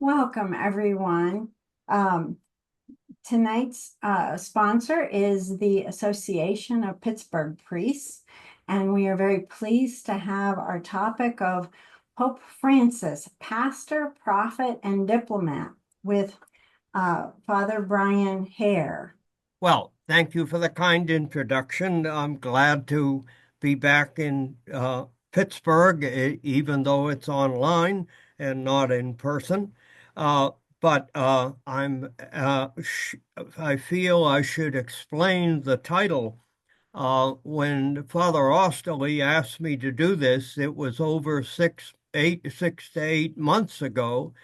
Welcome, everyone. Um, Tonight's sponsor is the Association of Pittsburgh Priests, and we are very pleased to have our topic of Pope Francis, pastor, prophet, and diplomat with Father Bryan Hehir. Well, thank you for the kind introduction. I'm glad to be back in Pittsburgh, even though it's online and not in person. Uh, but I feel I should explain the title. When Father Osterly asked me to do this, it was over 6 to 8 months ago,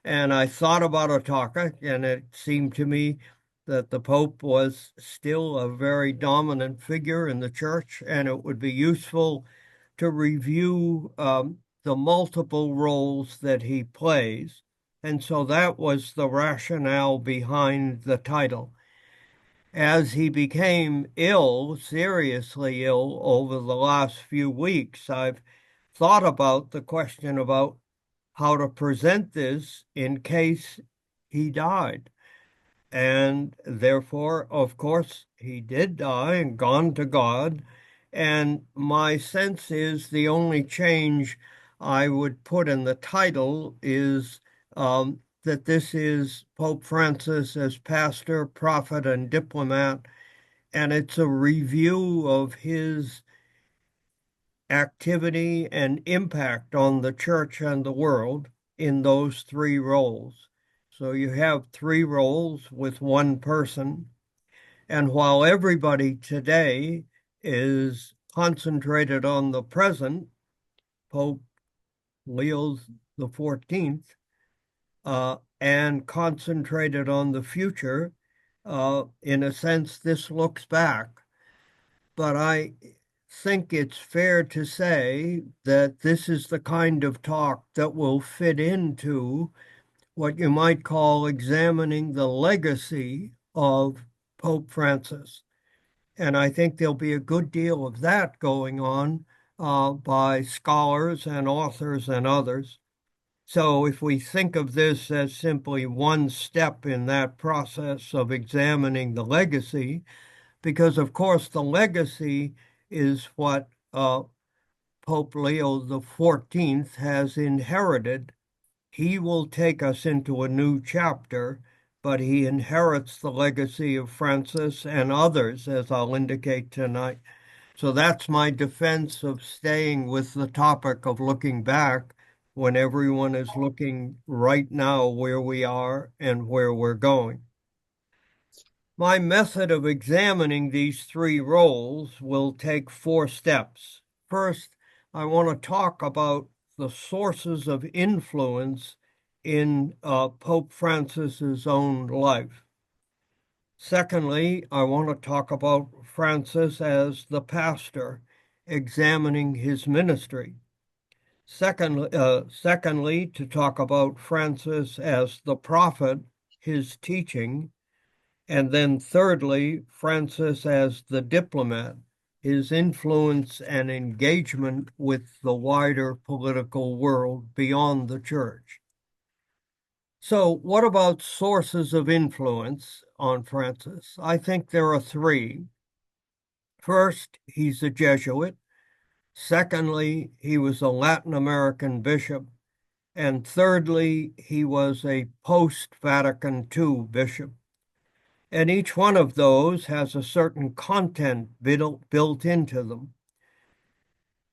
and I thought about a topic, and it seemed to me that the Pope was still a very dominant figure in the church, and it would be useful to review the multiple roles that he plays. And so that was the rationale behind the title. As he became ill, seriously ill, over the last few weeks, I've thought about the question about how to present this in case he died. And therefore, of course, he did die and gone to God. And my sense is the only change I would put in the title is that this is Pope Francis as pastor, prophet, and diplomat. And it's a review of his activity and impact on the church and the world in those three roles. So you have three roles with one person. And while everybody today is concentrated on the present, Pope Leo the 14th, and concentrated on the future, in a sense, this looks back. But I think it's fair to say that this is the kind of talk that will fit into what you might call examining the legacy of Pope Francis. And I think there'll be a good deal of that going on by scholars and authors and others. So if we think of this as simply one step in that process of examining the legacy, because of course the legacy is what Pope Leo the 14th has inherited. He will take us into a new chapter, but he inherits the legacy of Francis and others, as I'll indicate tonight. So that's my defense of staying with the topic of looking back when everyone is looking right now where we are and where we're going. My method of examining these three roles will take four steps. First, I want to talk about the sources of influence in Pope Francis's own life. Secondly, I want to talk about Francis as the pastor, examining his ministry. Secondly, to talk about Francis as the prophet, his teaching. And then thirdly, Francis as the diplomat, his influence and engagement with the wider political world beyond the church. So, what about sources of influence on Francis? I think there are three. First, he's a Jesuit. Secondly, he was a Latin American bishop. And thirdly, he was a post-Vatican II bishop. And each one of those has a certain content built into them.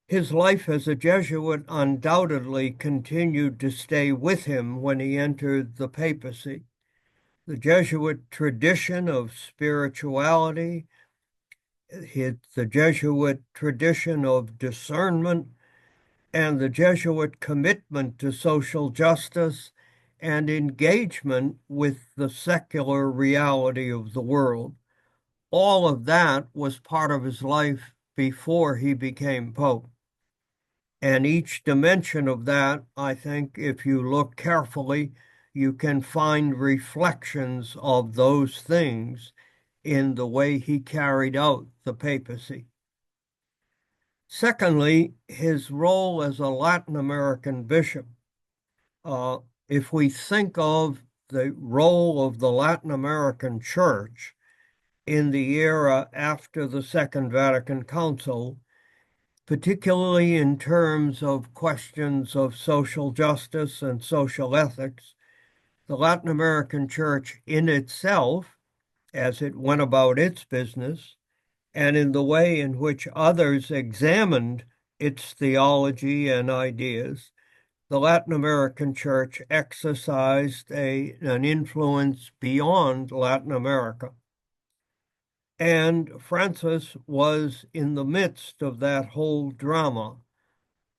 His life as a Jesuit undoubtedly continued to stay with him when he entered the papacy. The Jesuit tradition of spirituality, the Jesuit tradition of discernment, and the Jesuit commitment to social justice and engagement with the secular reality of the world. All of that was part of his life before he became Pope. And each dimension of that, I think, if you look carefully, you can find reflections of those things in the way he carried out the papacy. Secondly, his role as a Latin American bishop. if we think of the role of the Latin American Church in the era after the Second Vatican Council, particularly in terms of questions of social justice and social ethics, the Latin American Church in itself, as it went about its business, and in the way in which others examined its theology and ideas, the Latin American Church exercised an influence beyond Latin America. And Francis was in the midst of that whole drama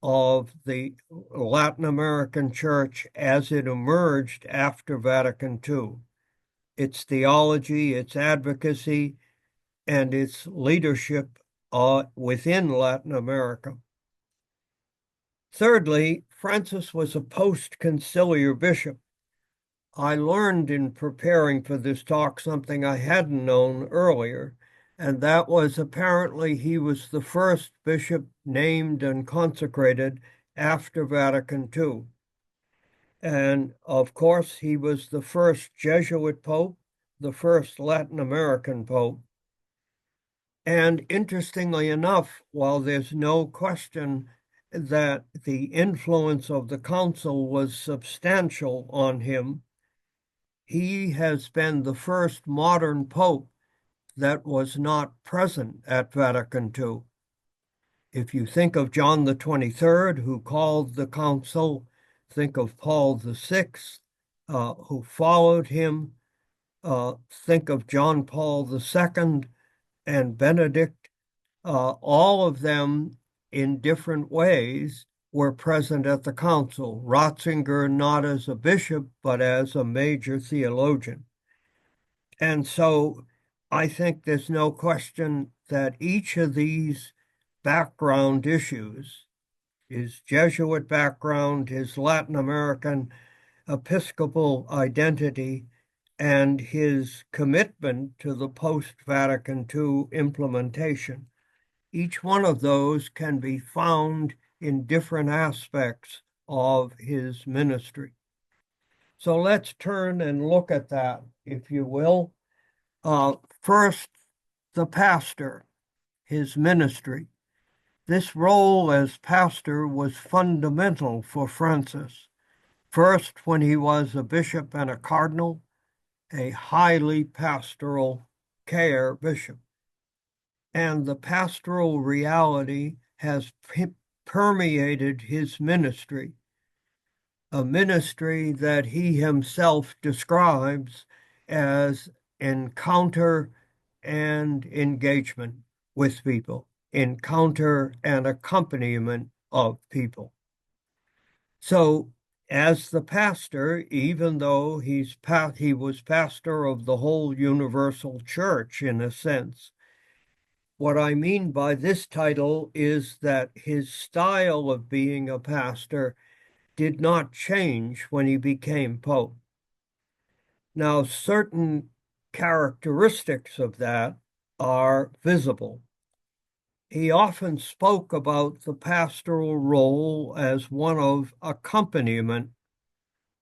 of the Latin American Church as it emerged after Vatican II, its theology, its advocacy, and its leadership within Latin America. Thirdly, Francis was a post-conciliar bishop. I learned in preparing for this talk something I hadn't known earlier, and that was apparently he was the first bishop named and consecrated after Vatican II. And of course, he was the first Jesuit pope, the first Latin American pope. And interestingly enough, while there's no question that the influence of the council was substantial on him, he has been the first modern pope that was not present at Vatican II. If you think of John the 23rd, who called the council, think of Paul the Sixth, who followed him, think of John Paul II and Benedict, all of them in different ways were present at the council. Ratzinger not as a bishop, but as a major theologian. And so I think there's no question that each of these background issues, his Jesuit background, his Latin American Episcopal identity, and his commitment to the post-Vatican II implementation, each one of those can be found in different aspects of his ministry. So let's turn and look at that, if you will. First, the pastor, his ministry. This role as pastor was fundamental for Francis. First, when he was a bishop and a cardinal, a highly pastoral care bishop. And the pastoral reality has permeated his ministry, a ministry that he himself describes as encounter and engagement with people, encounter and accompaniment of people. So, as the pastor, even though he was pastor of the whole universal church in a sense, what I mean by this title is that his style of being a pastor did not change when he became pope. Now, certain characteristics of that are visible. He often spoke about the pastoral role as one of accompaniment,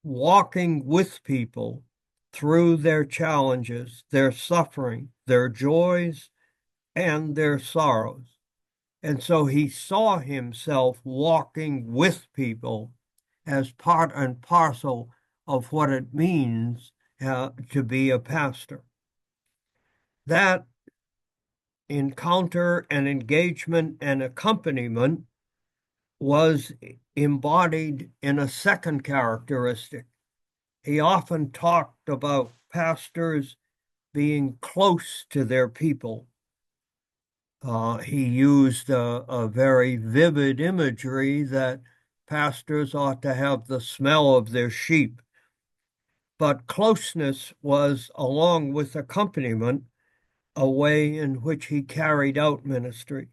walking with people through their challenges, their suffering, their joys, and their sorrows. And so he saw himself walking with people as part and parcel of what it means to be a pastor. That encounter and engagement and accompaniment was embodied in a second characteristic. He often talked about pastors being close to their people. He used a very vivid imagery that pastors ought to have the smell of their sheep. But closeness was, along with accompaniment, a way in which he carried out ministry.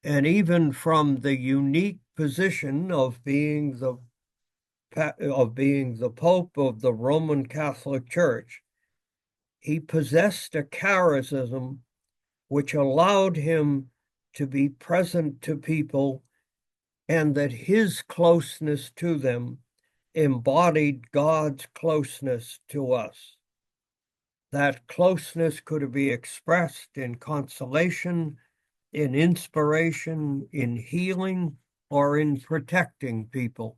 And even from the unique position of being the Pope of the Roman Catholic Church, he possessed a charism which allowed him to be present to people, and that his closeness to them embodied God's closeness to us. That closeness could be expressed in consolation, in inspiration, in healing, or in protecting people.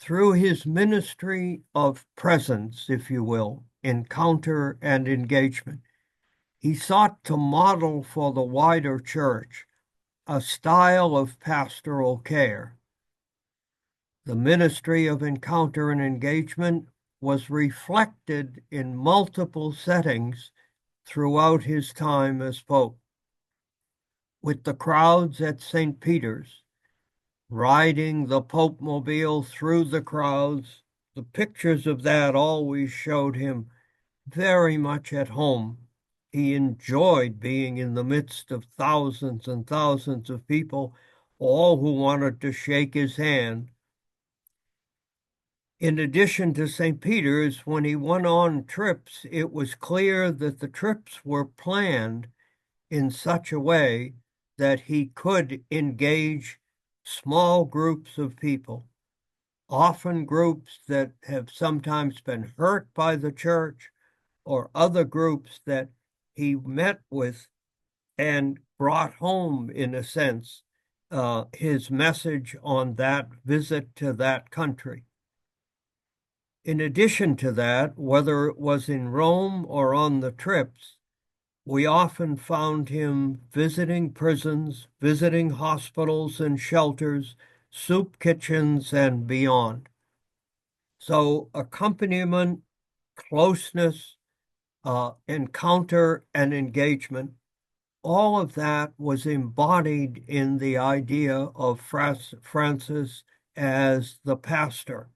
Through his ministry of presence, if you will, encounter and engagement, he sought to model for the wider church a style of pastoral care. The ministry of encounter and engagement was reflected in multiple settings throughout his time as Pope. With the crowds at St. Peter's, riding the Pope mobile through the crowds, the pictures of that always showed him very much at home. He enjoyed being in the midst of thousands and thousands of people, all who wanted to shake his hand. In addition to St. Peter's, when he went on trips, it was clear that the trips were planned in such a way that he could engage small groups of people, often groups that have sometimes been hurt by the church, or other groups that he met with and brought home, in a sense, his message on that visit to that country. In addition to that, whether it was in Rome or on the trips, we often found him visiting prisons, visiting hospitals and shelters, soup kitchens, and beyond. So accompaniment, closeness, encounter, and engagement, all of that was embodied in the idea of Francis as the pastor,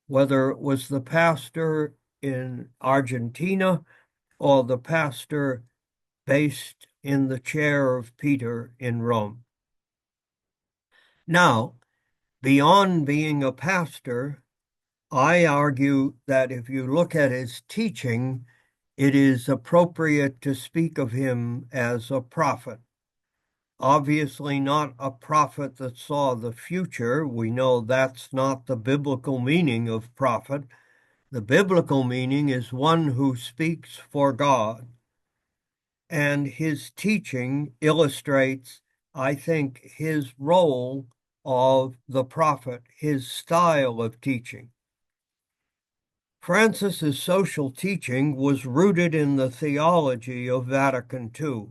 whether it was the pastor in Argentina or the pastor based in the chair of Peter in Rome. Now, beyond being a pastor, I argue that if you look at his teaching, it is appropriate to speak of him as a prophet. Obviously, not a prophet that saw the future. We know that's not the biblical meaning of prophet. The biblical meaning is one who speaks for God. And his teaching illustrates, I think, his role of the prophet, his style of teaching. Francis's social teaching was rooted in the theology of Vatican II,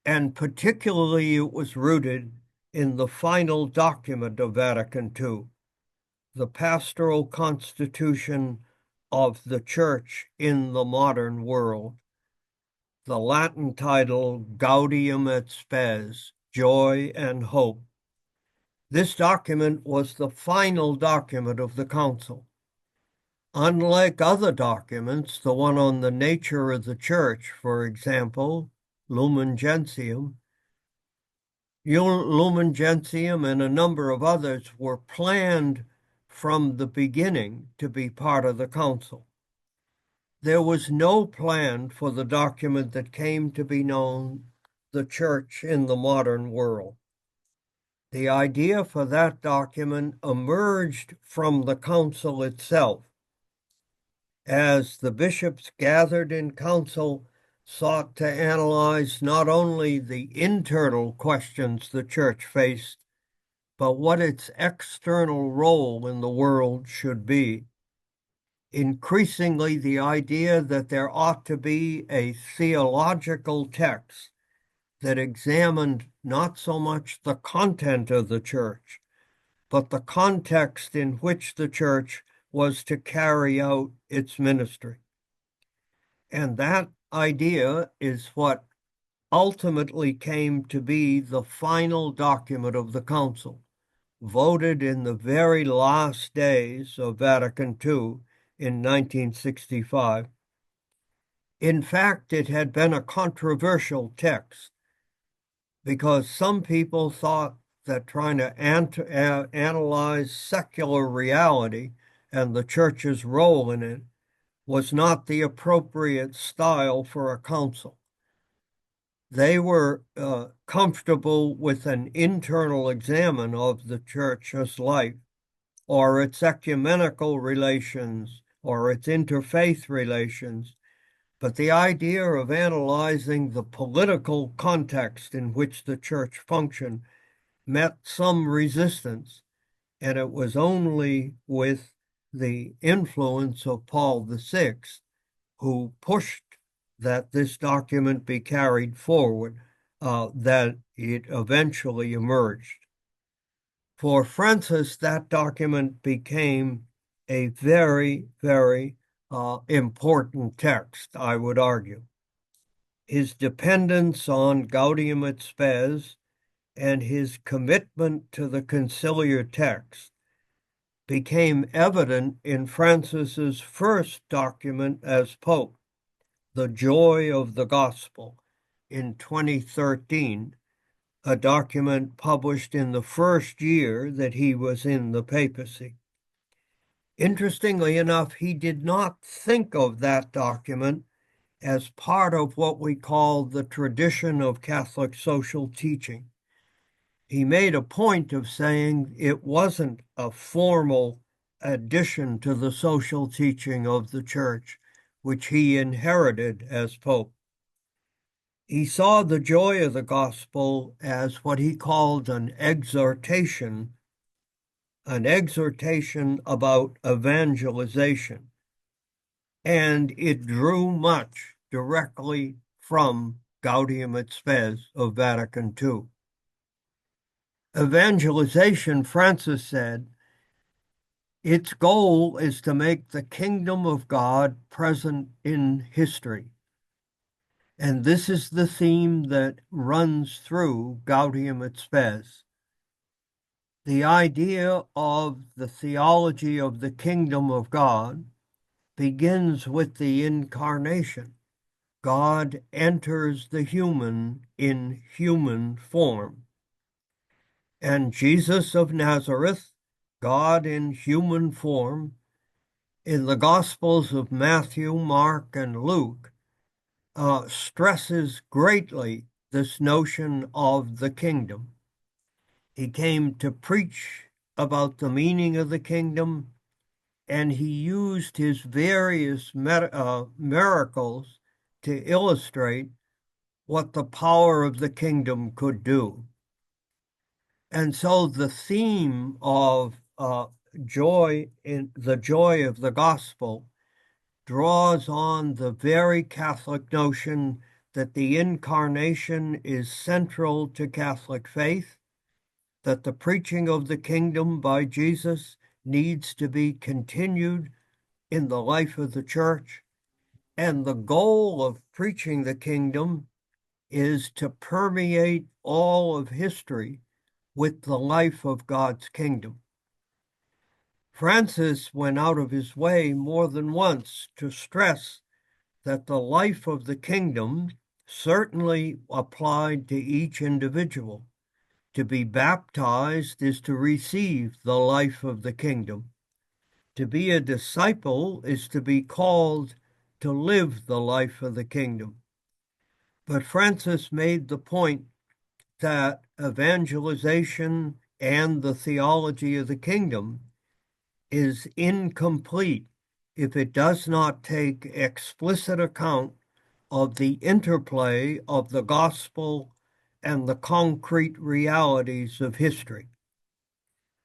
and particularly it was rooted in the final document of Vatican II, the pastoral constitution of the Church in the modern world, the Latin title Gaudium et Spes, Joy and Hope. This document was the final document of the Council. Unlike other documents, the one on the nature of the Church, for example, Lumen Gentium, Lumen Gentium and a number of others were planned from the beginning to be part of the Council. There was no plan for the document that came to be known the Church in the modern world. The idea for that document emerged from the Council itself, as the bishops gathered in council sought to analyze not only the internal questions the church faced, but what its external role in the world should be. Increasingly, the idea that there ought to be a theological text that examined not so much the content of the church, but the context in which the church was to carry out its ministry. And that idea is what ultimately came to be the final document of the Council, voted in the very last days of Vatican II in 1965. In fact, it had been a controversial text because some people thought that trying to analyze secular reality and the church's role in it was not the appropriate style for a council. They were comfortable with an internal examine of the church's life. or its ecumenical relations or its interfaith relations, but the idea of analyzing the political context in which the church functioned met some resistance, and it was only with the influence of Paul VI who pushed that this document be carried forward, that it eventually emerged. For Francis, that document became a very, very important text, I would argue. His dependence on Gaudium et Spes and his commitment to the conciliar text became evident in Francis's first document as Pope, The Joy of the Gospel, in 2013, a document published in the first year that he was in the papacy. Interestingly enough, he did not think of that document as part of what we call the tradition of Catholic social teaching. He made a point of saying it wasn't a formal addition to the social teaching of the church, which he inherited as Pope. He saw the joy of the gospel as what he called an exhortation about evangelization, and it drew much directly from Gaudium et Spes of Vatican II. Evangelization, Francis said, its goal is to make the kingdom of God present in history. And this is the theme that runs through Gaudium et Spes. The idea of the theology of the kingdom of God begins with the incarnation. God enters the human in human form. And Jesus of Nazareth, God in human form, in the Gospels of Matthew, Mark, and Luke, stresses greatly this notion of the kingdom. He came to preach about the meaning of the kingdom, and he used his various miracles to illustrate what the power of the kingdom could do. And so the theme of joy in the joy of the gospel draws on the very Catholic notion that the incarnation is central to Catholic faith, that the preaching of the kingdom by Jesus needs to be continued in the life of the church, and the goal of preaching the kingdom is to permeate all of history with the life of God's kingdom. Francis went out of his way more than once to stress that the life of the kingdom certainly applied to each individual. To be baptized is to receive the life of the kingdom. To be a disciple is to be called to live the life of the kingdom. But Francis made the point that evangelization and the theology of the kingdom is incomplete if it does not take explicit account of the interplay of the gospel and the concrete realities of history.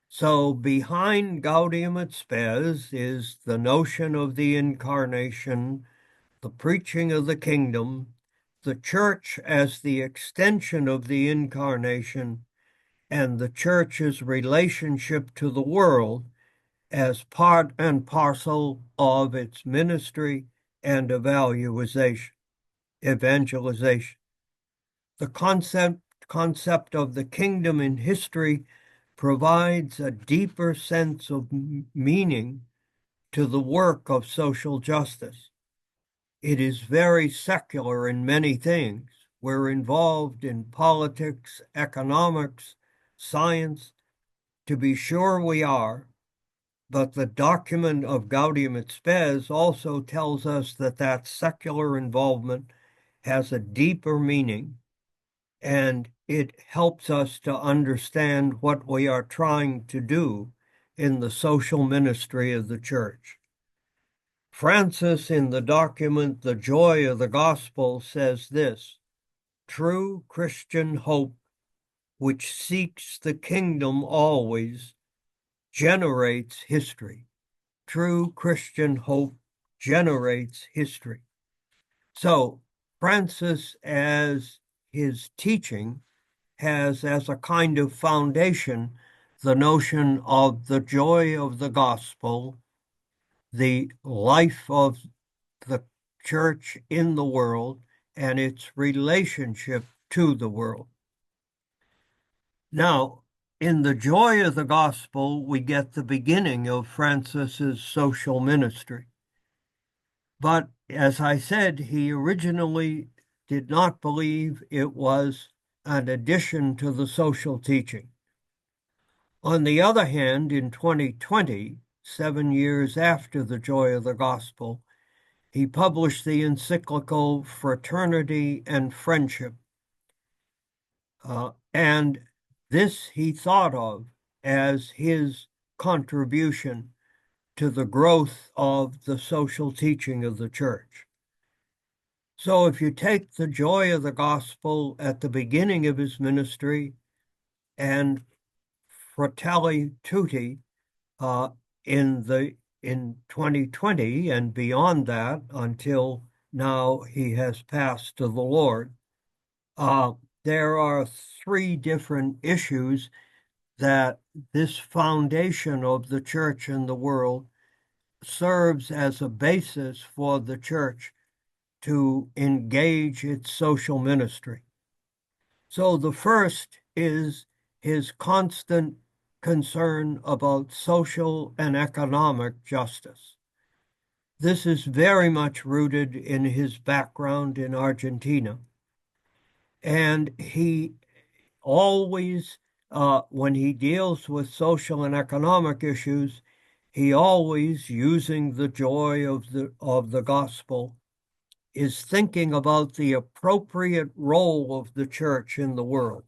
So behind Gaudium et Spes is the notion of the incarnation, the preaching of the kingdom, the church as the extension of the incarnation, and the church's relationship to the world as part and parcel of its ministry and evangelization. The concept of the kingdom in history provides a deeper sense of meaning to the work of social justice. It is very secular in many things. We're involved in politics, economics, science. To be sure we are, but the document of Gaudium et Spes also tells us that that secular involvement has a deeper meaning, and it helps us to understand what we are trying to do in the social ministry of the church. Francis, in the document The Joy of the Gospel, says this: true Christian hope, which seeks the kingdom always, generates history. True Christian hope generates history. So, Francis, as his teaching, has as a kind of foundation the notion of the joy of the gospel, the life of the church in the world, and its relationship to the world. Now, in the joy of the gospel, we get the beginning of Francis's social ministry. But as I said, he originally did not believe it was an addition to the social teaching. On the other hand, in 2020, 7 years after the joy of the gospel, he published the encyclical Fraternity and Friendship. And this he thought of as his contribution to the growth of the social teaching of the church. So if you take the joy of the gospel at the beginning of his ministry and Fratelli Tutti in 2020 and beyond that until now he has passed to the Lord, there are three different issues that this foundation of the church and the world serves as a basis for the church to engage its social ministry. So the first is his constant concern about social and economic justice. This is very much rooted in his background in Argentina. And he always, when he deals with social and economic issues, he always, using the joy of the gospel, is thinking about the appropriate role of the church in the world,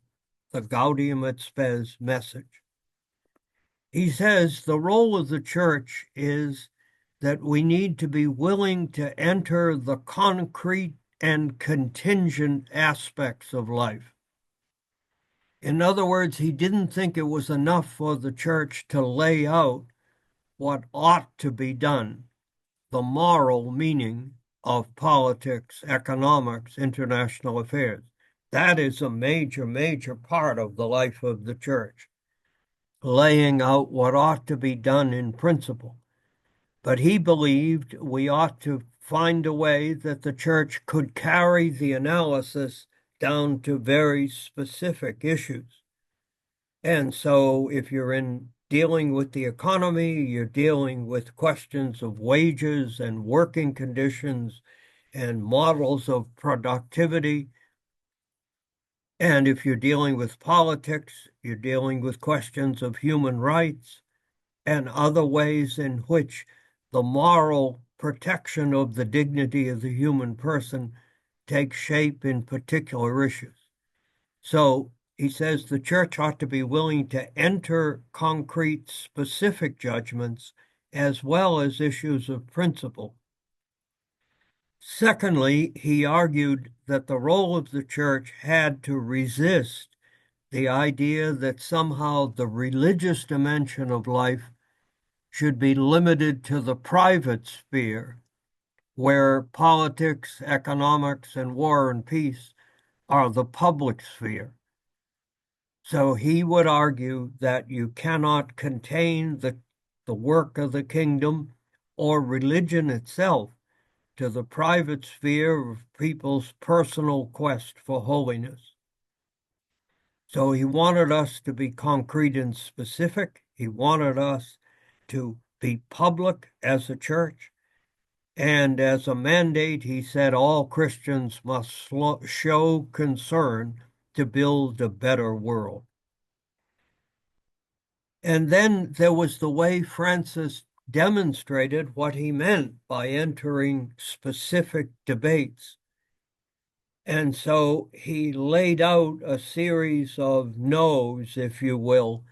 the Gaudium et Spes message. He says the role of the church is that we need to be willing to enter the concrete and contingent aspects of life. In other words, he didn't think it was enough for the church to lay out what ought to be done, the moral meaning of politics, economics, international affairs. That is a major, major part of the life of the church, laying out what ought to be done in principle. But he believed we ought to find a way that the church could carry the analysis down to very specific issues. And so if you're dealing with the economy, you're dealing with questions of wages and working conditions and models of productivity. And if you're dealing with politics, you're dealing with questions of human rights and other ways in which the moral protection of the dignity of the human person takes shape in particular issues. So he says the church ought to be willing to enter concrete, specific judgments as well as issues of principle. Secondly, he argued that the role of the church had to resist the idea that somehow the religious dimension of life should be limited to the private sphere, where politics, economics, and war and peace are the public sphere. So he would argue that you cannot contain the work of the kingdom or religion itself to the private sphere of people's personal quest for holiness. So he wanted us to be concrete and specific. He wanted us to be public as a church. And as a mandate, he said all Christians must show concern to build a better world. And then there was the way Francis demonstrated what he meant by entering specific debates. And so he laid out a series of no's, if you will,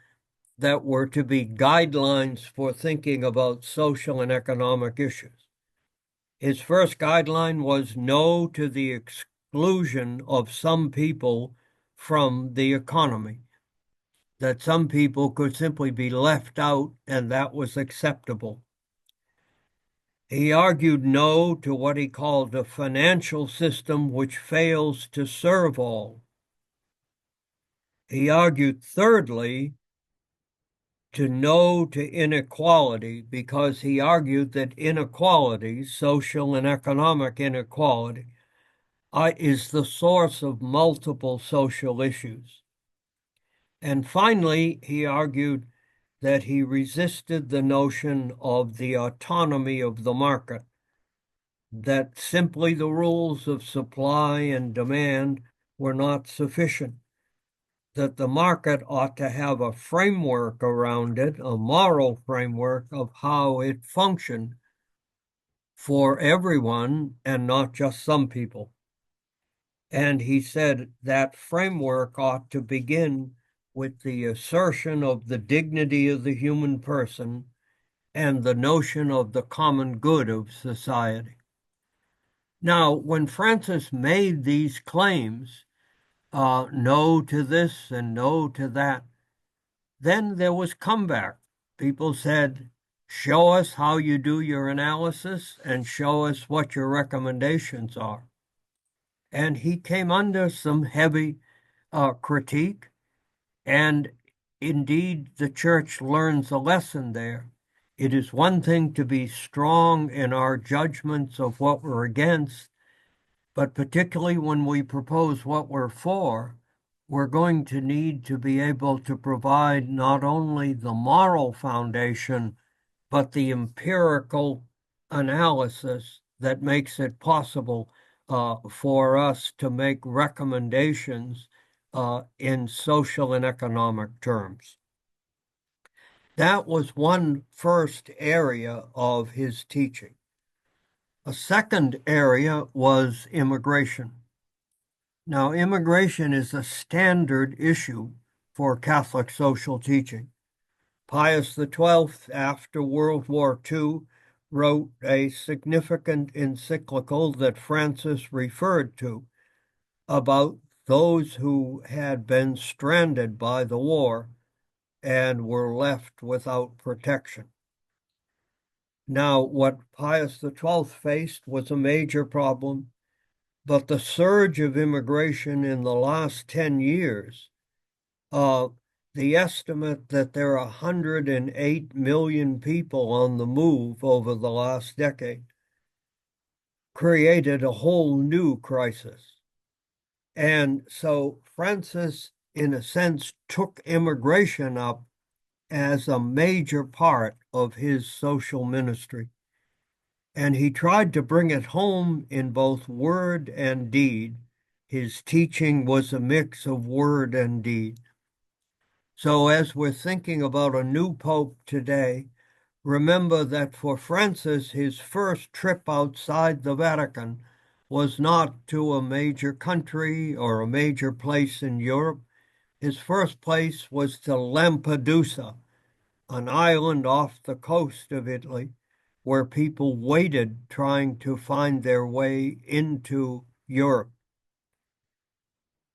that were to be guidelines for thinking about social and economic issues. His first guideline was no to the exclusion of some people from the economy, that some people could simply be left out and that was acceptable. He argued no to what he called a financial system which fails to serve all. He argued, thirdly, to no to inequality, because he argued that inequality, social and economic inequality, is the source of multiple social issues. And finally, he argued that he resisted the notion of the autonomy of the market, that simply the rules of supply and demand were not sufficient, that the market ought to have a framework around it, a moral framework of how it functioned for everyone and not just some people. And he said that framework ought to begin with the assertion of the dignity of the human person and the notion of the common good of society. Now, when Francis made these claims, no to this and no to that, then there was comeback. People said, show us how you do your analysis and show us what your recommendations are. And he came under some heavy critique, and indeed the church learns a lesson there. It is one thing to be strong in our judgments of what we're against, but particularly when we propose what we're for, we're going to need to be able to provide not only the moral foundation, but the empirical analysis that makes it possible for us to make recommendations in social and economic terms. That was one first area of his teaching. A second area was immigration. Now, immigration is a standard issue for Catholic social teaching. Pius XII, after World War II, wrote a significant encyclical that Francis referred to about those who had been stranded by the war and were left without protection. Now, what Pius XII faced was a major problem, but the surge of immigration in the last 10 years, the estimate that there are 108 million people on the move over the last decade, created a whole new crisis. And so Francis, in a sense, took immigration up as a major part of his social ministry. And he tried to bring it home in both word and deed. His teaching was a mix of word and deed. So as we're thinking about a new pope today, remember that for Francis, his first trip outside the Vatican was not to a major country or a major place in Europe. His first place was to Lampedusa, an island off the coast of Italy, where people waited trying to find their way into Europe.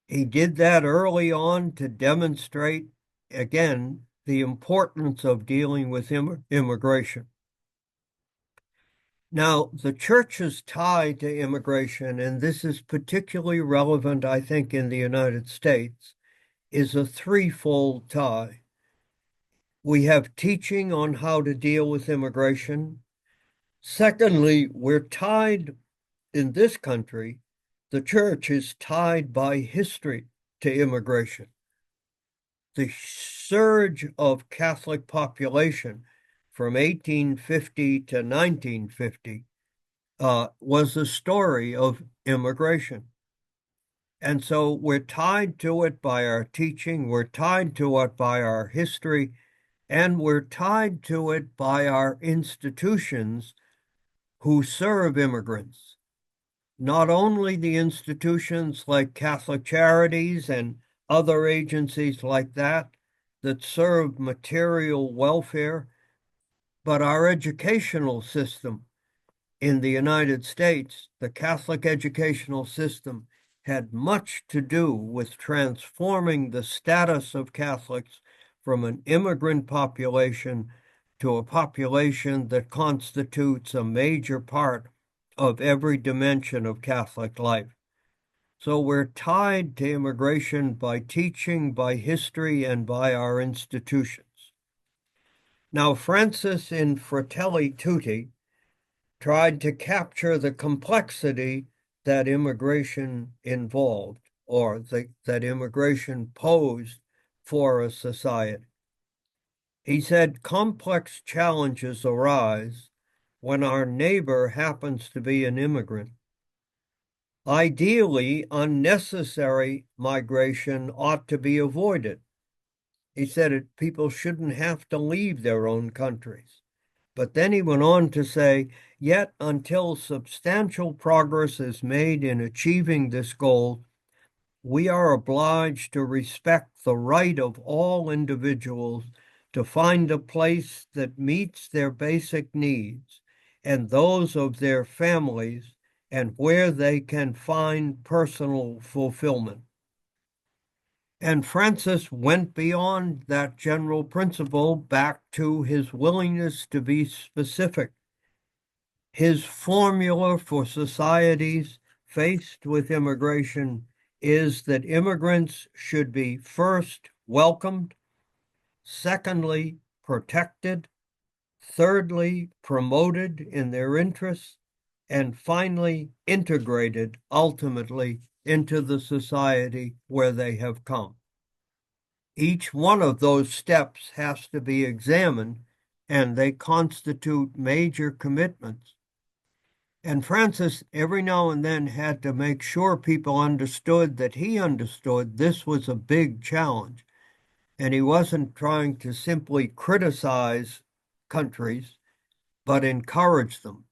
He did that early on to demonstrate, again, the importance of dealing with immigration. Now, the church's tie to immigration, and this is particularly relevant, I think, in the United States, is a threefold tie. We have teaching on how to deal with immigration. Secondly, we're tied in this country, the church is tied by history to immigration. The surge of Catholic population from 1850 to 1950 was a story of immigration. And so we're tied to it by our teaching, we're tied to it by our history, and we're tied to it by our institutions who serve immigrants. Not only the institutions like Catholic Charities and other agencies like that that served material welfare, but our educational system in the United States, the Catholic educational system, had much to do with transforming the status of Catholics from an immigrant population to a population that constitutes a major part of every dimension of Catholic life. So we're tied to immigration by teaching, by history, and by our institutions. Now, Francis in Fratelli Tutti tried to capture the complexity that immigration involved or that immigration posed for a society. He said complex challenges arise when our neighbor happens to be an immigrant. Ideally, unnecessary migration ought to be avoided. He said people shouldn't have to leave their own countries. But then he went on to say, yet until substantial progress is made in achieving this goal, we are obliged to respect the right of all individuals to find a place that meets their basic needs and those of their families and where they can find personal fulfillment. And Francis went beyond that general principle back to his willingness to be specific. His formula for societies faced with immigration is that immigrants should be first welcomed, secondly protected, thirdly promoted in their interests, and finally integrated ultimately into the society where they have come. Each one of those steps has to be examined, and they constitute major commitments. And Francis, every now and then, had to make sure people understood that he understood this was a big challenge. And he wasn't trying to simply criticize countries, but encourage them.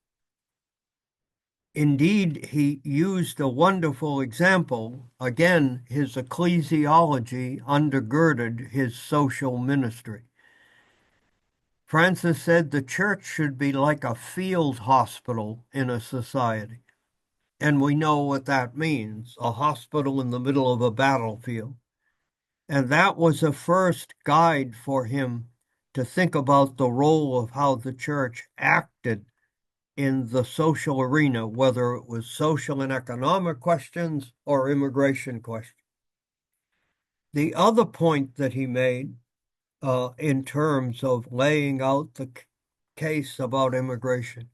Indeed, he used a wonderful example. Again, his ecclesiology undergirded his social ministry. Francis said the church should be like a field hospital in a society. And we know what that means, a hospital in the middle of a battlefield. And that was a first guide for him to think about the role of how the church acted in the social arena, whether it was social and economic questions or immigration questions. The other point that he made in terms of laying out the case about immigration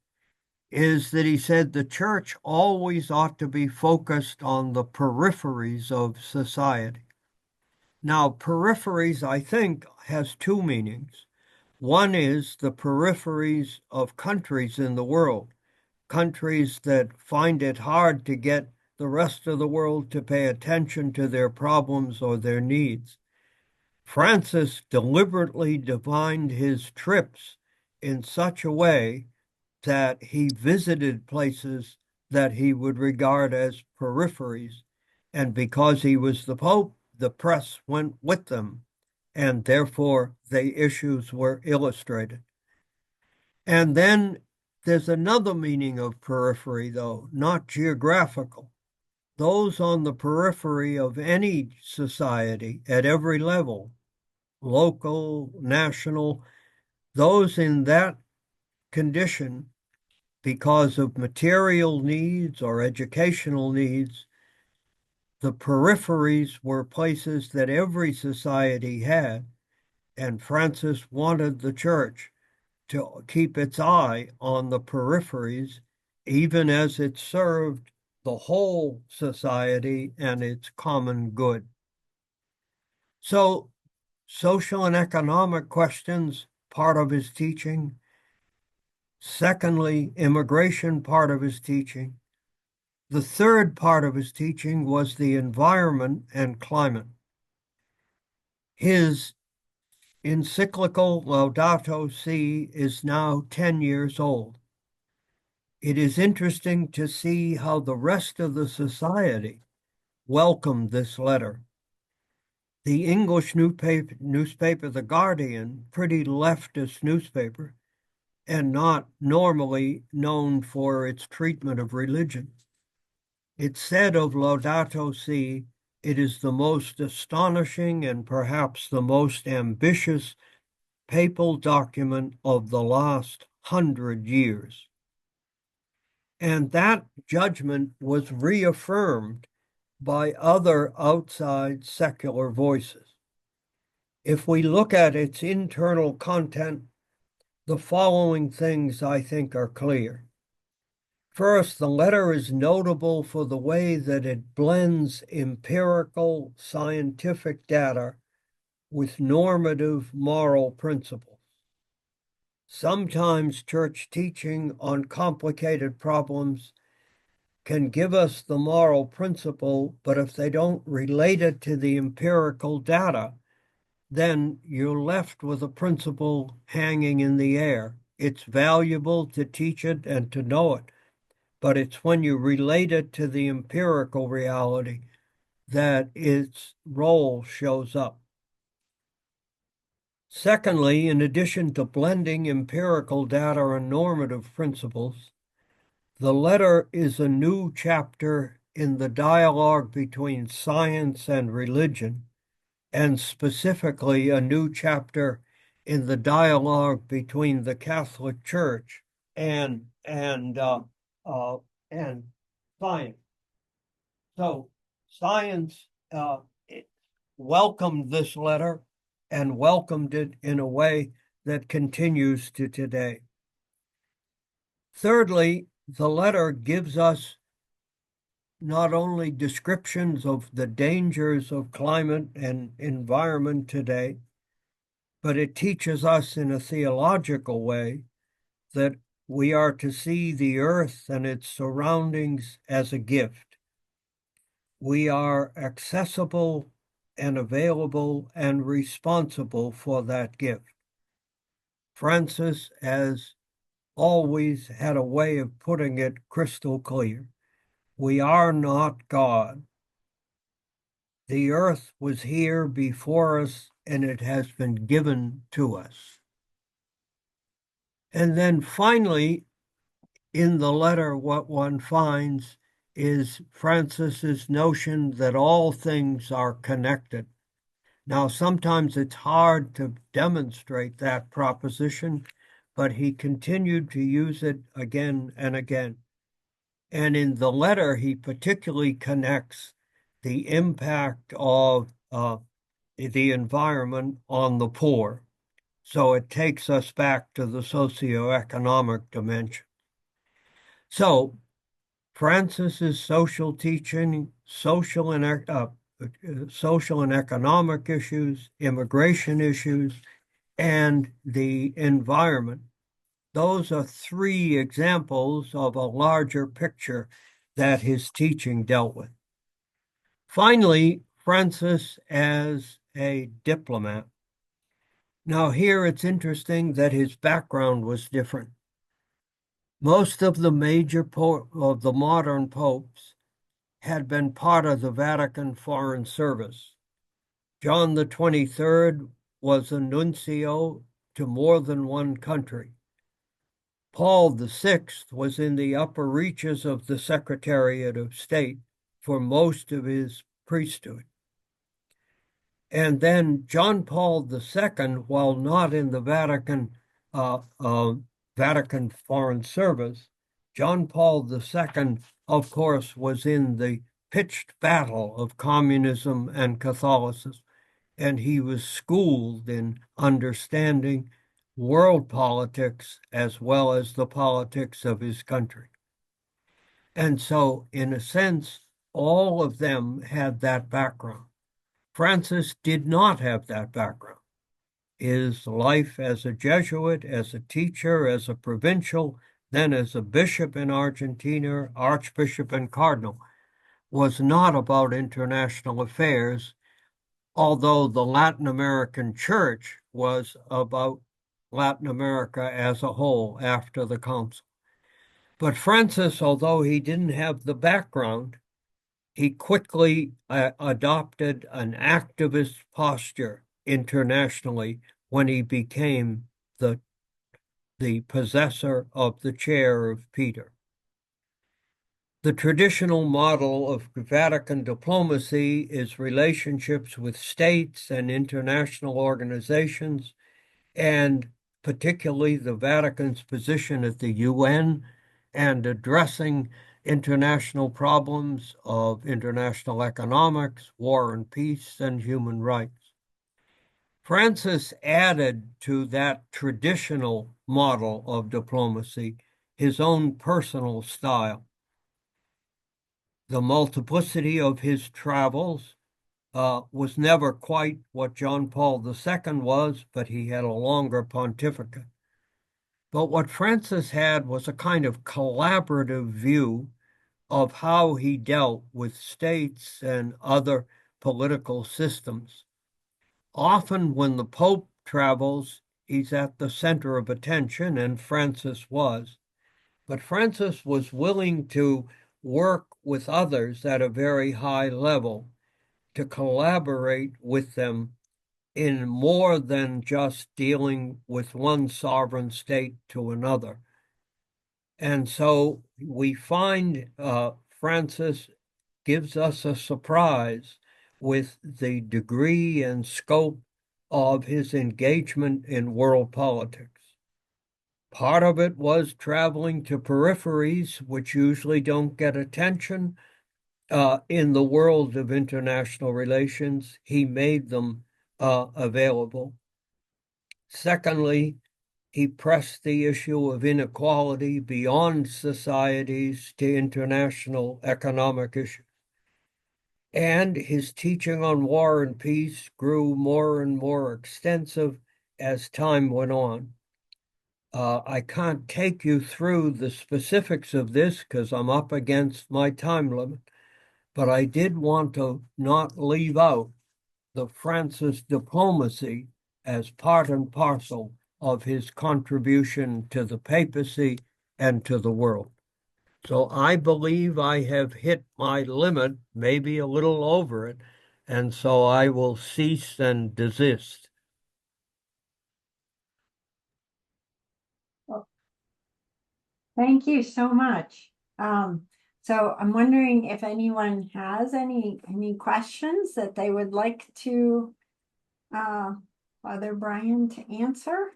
is that he said the church always ought to be focused on the peripheries of society. Now, peripheries, I think, has two meanings. One is the peripheries of countries in the world, countries that find it hard to get the rest of the world to pay attention to their problems or their needs. Francis deliberately defined his trips in such a way that he visited places that he would regard as peripheries. And because he was the Pope, the press went with them, and therefore the issues were illustrated. And then there's another meaning of periphery, though, not geographical. Those on the periphery of any society at every level, local, national, those in that condition because of material needs or educational needs, the peripheries were places that every society had, and Francis wanted the church to keep its eye on the peripheries, even as it served the whole society and its common good. So, social and economic questions, part of his teaching. Secondly, immigration, part of his teaching. The third part of his teaching was the environment and climate. His encyclical Laudato Si is now 10 years old. It is interesting to see how the rest of the society welcomed this letter. The English newspaper, The Guardian, pretty leftist newspaper, and not normally known for its treatment of religion. It said of Laudato Si, it is the most astonishing and perhaps the most ambitious papal document of the last 100 years. And that judgment was reaffirmed by other outside secular voices. If we look at its internal content, the following things I think are clear. First, the letter is notable for the way that it blends empirical scientific data with normative moral principles. Sometimes church teaching on complicated problems can give us the moral principle, but if they don't relate it to the empirical data, then you're left with a principle hanging in the air. It's valuable to teach it and to know it, but it's when you relate it to the empirical reality that its role shows up. Secondly, in addition to blending empirical data and normative principles, the letter is a new chapter in the dialogue between science and religion, and specifically a new chapter in the dialogue between the Catholic Church uh, and science. So science welcomed this letter and welcomed it in a way that continues to today. Thirdly, the letter gives us not only descriptions of the dangers of climate and environment today, but it teaches us in a theological way that we are to see the earth and its surroundings as a gift. We are accessible and available and responsible for that gift. Francis has always had a way of putting it crystal clear. We are not God. The earth was here before us, and it has been given to us. And then finally, in the letter, what one finds is Francis's notion that all things are connected. Now, sometimes it's hard to demonstrate that proposition, but he continued to use it again and again. And in the letter, he particularly connects the impact of the environment on the poor. So it takes us back to the socioeconomic dimension. So Francis's social teaching, social and economic issues, immigration issues, and the environment. Those are three examples of a larger picture that his teaching dealt with. Finally, Francis as a diplomat. Now, here it's interesting that his background was different. Most of the of the modern popes had been part of the Vatican Foreign Service. John the 23rd was a nuncio to more than one country. Paul VI was in the upper reaches of the Secretariat of State for most of his priesthood. And then John Paul II, while not in the Vatican Foreign Service, John Paul II, of course, was in the pitched battle of communism and Catholicism, and he was schooled in understanding world politics as well as the politics of his country. And so, in a sense, all of them had that background. Francis did not have that background. His life as a Jesuit, as a teacher, as a provincial, then as a bishop in Argentina, archbishop and cardinal, was not about international affairs, although the Latin American church was about Latin America as a whole after the council. But Francis, although he didn't have the background, he quickly adopted an activist posture internationally when he became the, the possessor of the chair of Peter. The traditional model of Vatican diplomacy is relationships with states and international organizations, and particularly the Vatican's position at the UN and addressing international problems of international economics, war and peace, and human rights. Francis added to that traditional model of diplomacy his own personal style. The multiplicity of his travels was never quite what John Paul II was, but he had a longer pontificate. But what Francis had was a kind of collaborative view of how he dealt with states and other political systems. Often, when the Pope travels, he's at the center of attention, and Francis was. But Francis was willing to work with others at a very high level, to collaborate with them in more than just dealing with one sovereign state to another. And so we find Francis gives us a surprise with the degree and scope of his engagement in world politics. Part of it was traveling to peripheries, which usually don't get attention. In the world of international relations, he made them available. Secondly, he pressed the issue of inequality beyond societies to international economic issues. And his teaching on war and peace grew more and more extensive as time went on. I can't take you through the specifics of this because I'm up against my time limit, but I did want to not leave out the Francis diplomacy as part and parcel of his contribution to the papacy and to the world. So I believe I have hit my limit, maybe a little over it, and so I will cease and desist. Well, thank you so much. So I'm wondering if anyone has any questions that they would like to Father Bryan to answer.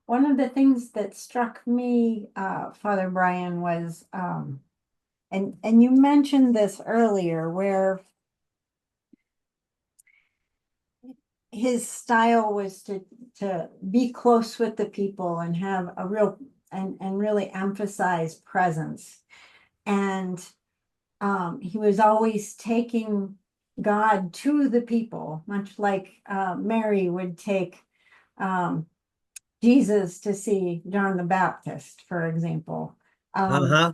One of the things that struck me, Father Bryan, was and you mentioned this earlier, where his style was to be close with the people and have a real and really emphasize presence. And he was always taking God to the people, much like Mary would take Jesus to see John the Baptist, for example. Uh-huh.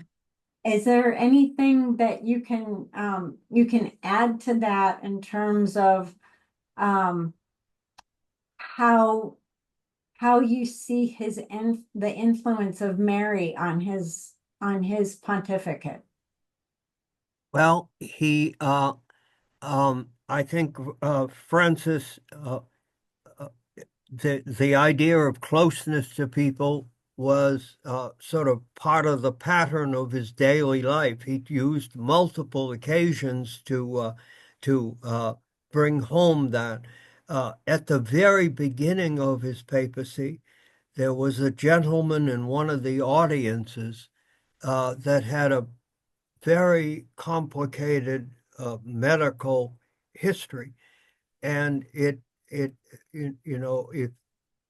Is there anything that you can add to that in terms of um, how how you see the influence of Mary on his pontificate? Well, I think Francis, the idea of closeness to people was sort of part of the pattern of his daily life. He used multiple occasions to bring home that. At the very beginning of his papacy, there was a gentleman in one of the audiences that had a very complicated medical history, and it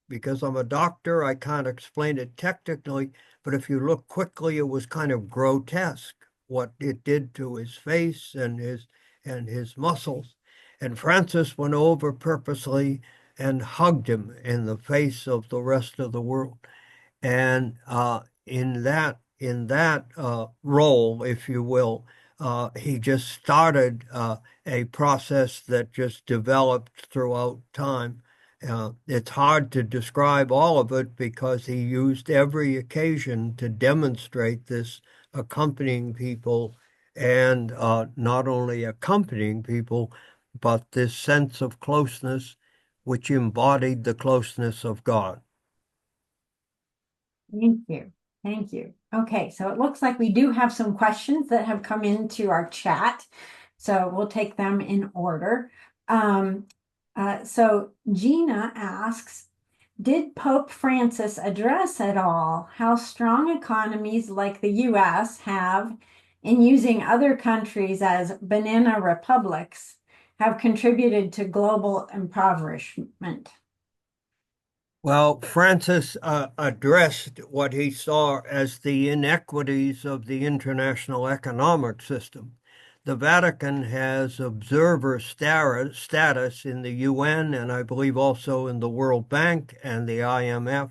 because I'm a doctor, I can't explain it technically, but if you look quickly, it was kind of grotesque what it did to his face and his muscles. And Francis went over purposely and hugged him in the face of the rest of the world. And in that role, if you will, he just started a process that just developed throughout time. It's hard to describe all of it because he used every occasion to demonstrate this accompanying people and not only accompanying people, but this sense of closeness which embodied the closeness of God. Thank you. Thank you. Okay, so it looks like we do have some questions that have come into our chat. So we'll take them in order. Um, so Gina asks, did Pope Francis address at all how strong economies like the US have in using other countries as banana republics have contributed to global impoverishment? Well, Francis addressed what he saw as the inequities of the international economic system. The Vatican has observer status in the UN and I believe also in the World Bank and the IMF.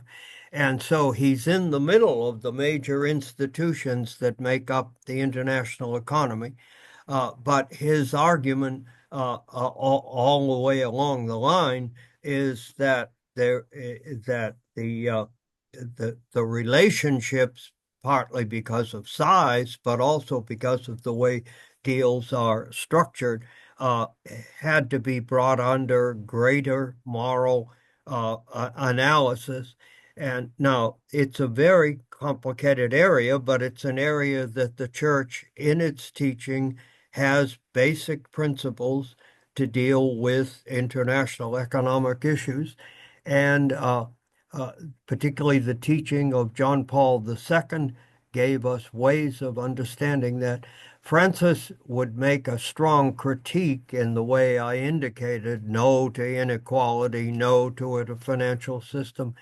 And so he's in the middle of the major institutions that make up the international economy. But his argument all the way along the line is that the relationships, partly because of size, but also because of the way deals are structured, uh, had to be brought under greater moral analysis. And now it's a very complicated area, but it's an area that the church, in its teaching, has basic principles to deal with international economic issues. And uh, particularly the teaching of John Paul II gave us ways of understanding that. Francis would make a strong critique in the way I indicated, no to inequality, no to a financial system.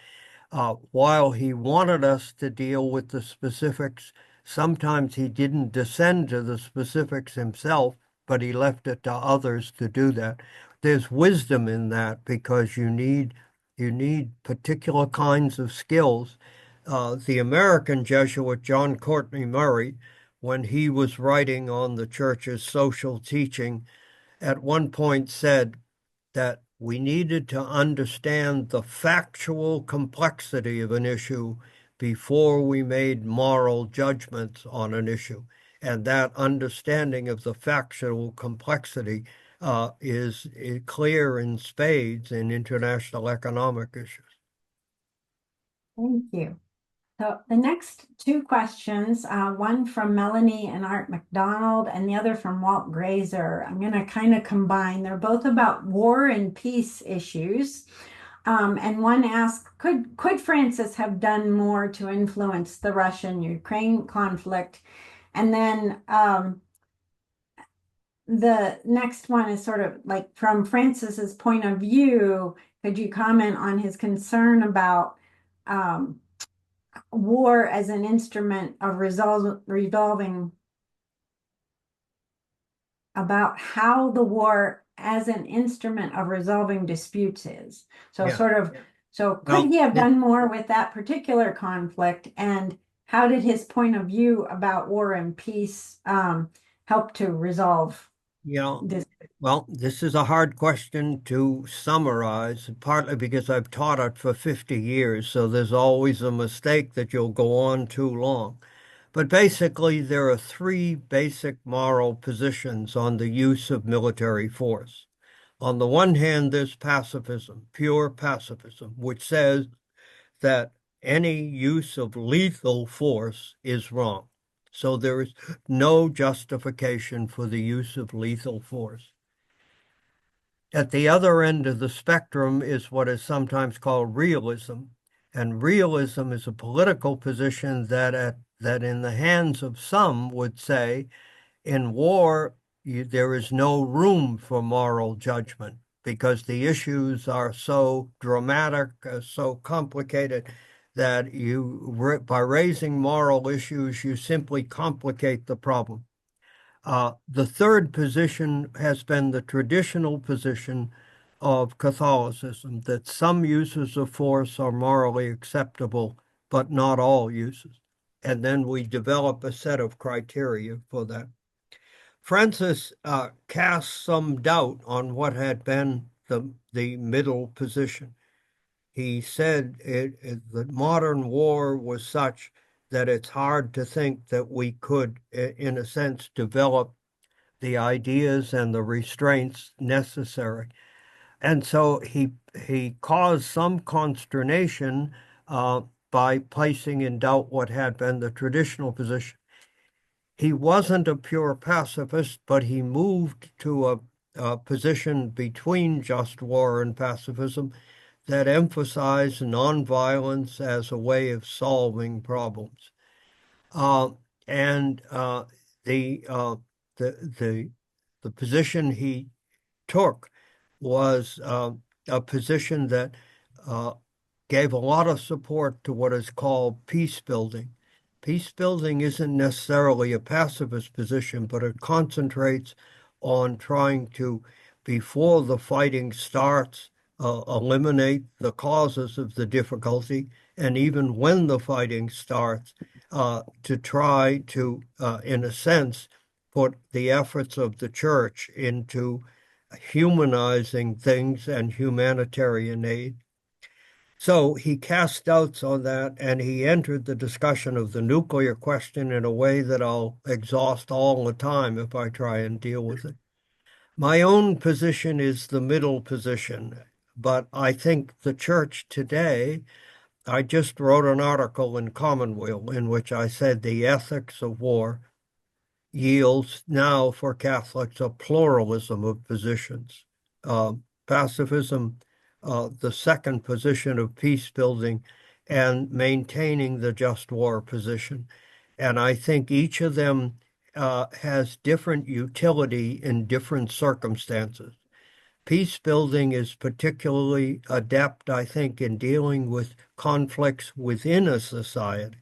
While he wanted us to deal with the specifics, sometimes he didn't descend to the specifics himself, but he left it to others to do that. There's wisdom in that because you need particular kinds of skills. The American Jesuit John Courtney Murray, when he was writing on the church's social teaching, at one point said that we needed to understand the factual complexity of an issue before we made moral judgments on an issue. And that understanding of the factual complexity is clear in spades in international economic issues. Thank you. So the next two questions, one from Melanie and Art McDonald and the other from Walt Grazer, I'm going to kind of combine. They're both about war and peace issues. And one asks, could Francis have done more to influence the Russian-Ukraine conflict? And then the next one is sort of like from Francis's point of view, could you comment on his concern about war as an instrument of resolving about how the war as an instrument of resolving disputes is. So Yeah. sort of, so could Well, he have done more with that particular conflict? And how did his point of view about war and peace help to resolve you know, this? well, this is a hard question to summarize, partly because I've taught it for 50 years, so there's always a mistake that you'll go on too long. But basically, there are three basic moral positions on the use of military force. On the one hand, there's pacifism, pure pacifism, which says that any use of lethal force is wrong. So there is no justification for the use of lethal force. At the other end of the spectrum is what is sometimes called realism. And realism is a political position that in the hands of some would say in war, there is no room for moral judgment because the issues are so dramatic, so complicated that by raising moral issues, you simply complicate the problem. The third position has been the traditional position of Catholicism, that some uses of force are morally acceptable, but not all uses. And then we develop a set of criteria for that. Francis cast some doubt on what had been the middle position. He said the modern war was such that it's hard to think that we could, in a sense, develop the ideas and the restraints necessary. And so he caused some consternation by placing in doubt what had been the traditional position. He wasn't a pure pacifist, but he moved to a position between just war and pacifism that emphasized nonviolence as a way of solving problems. Uh, and the, uh, the the position he took was a position that uh, gave a lot of support to what is called peace building. Peace building isn't necessarily a pacifist position, but it concentrates on trying to, before the fighting starts, eliminate the causes of the difficulty, and even when the fighting starts, to try to, in a sense, put the efforts of the church into humanizing things and humanitarian aid. So he cast doubts on that, and he entered the discussion of the nuclear question in a way that I'll exhaust all the time if I try and deal with it. My own position is the middle position, but I think the church today, I just wrote an article in Commonweal in which I said the ethics of war yields now for Catholics a pluralism of positions. Pacifism, the second position of peace building, and maintaining the just war position. And I think each of them has different utility in different circumstances. Peace building is particularly adept, I think, in dealing with conflicts within a society.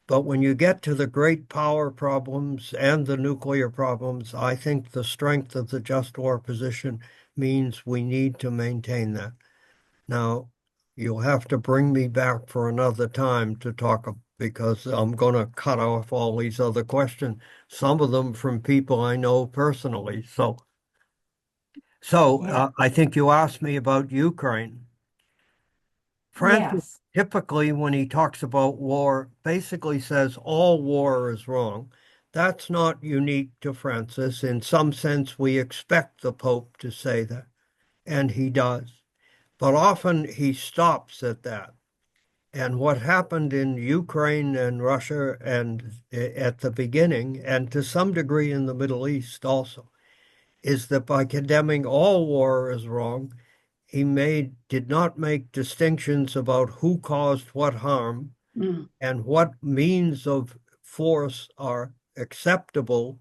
But when you get to the great power problems and the nuclear problems, I think the strength of the just war position means we need to maintain that. Now, you'll have to bring me back for another time to talk because I'm going to cut off all these other questions, some of them from people I know personally. Yeah. I think you asked me about Ukraine. Francis Yes. typically, when he talks about war, basically says all war is wrong. That's not unique to Francis. In some sense, we expect the Pope to say that, and he does. But often he stops at that. And what happened in Ukraine and Russia and at the beginning, and to some degree in the Middle East also, is that by condemning all war as wrong, he did not make distinctions about who caused what harm and what means of force are acceptable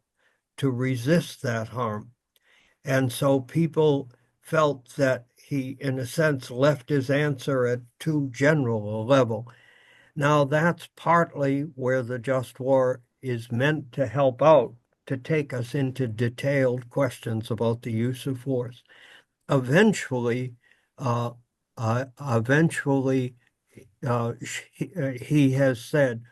to resist that harm. And so people felt that he, in a sense, left his answer at too general a level. Now, that's partly where the just war is meant to help out, to take us into detailed questions about the use of force. Eventually, uh, eventually, he has said,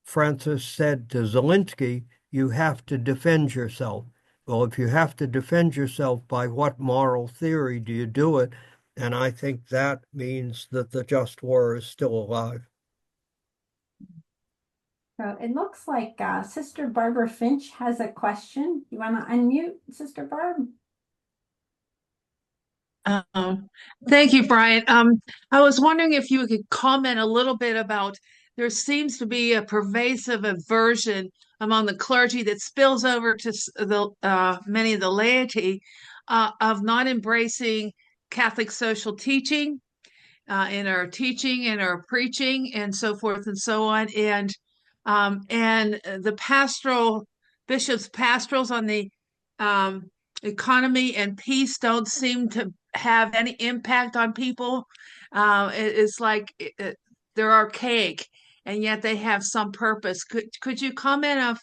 Francis said to Zelensky, you have to defend yourself. Well, if you have to defend yourself, by what moral theory do you do it? And I think that means that the just war is still alive. So it looks like Sister Barbara Finch has a question. You want to unmute, Sister Barb? Um, Thank you, Brian. I was wondering if you could comment a little bit about there seems to be a pervasive aversion among the clergy that spills over to the many of the laity of not embracing Catholic social teaching in our teaching and our preaching and so forth and so on, and the pastoral bishops' pastorals on the economy and peace don't seem to have any impact on people. It's like they're archaic, and yet they have some purpose. Could you comment of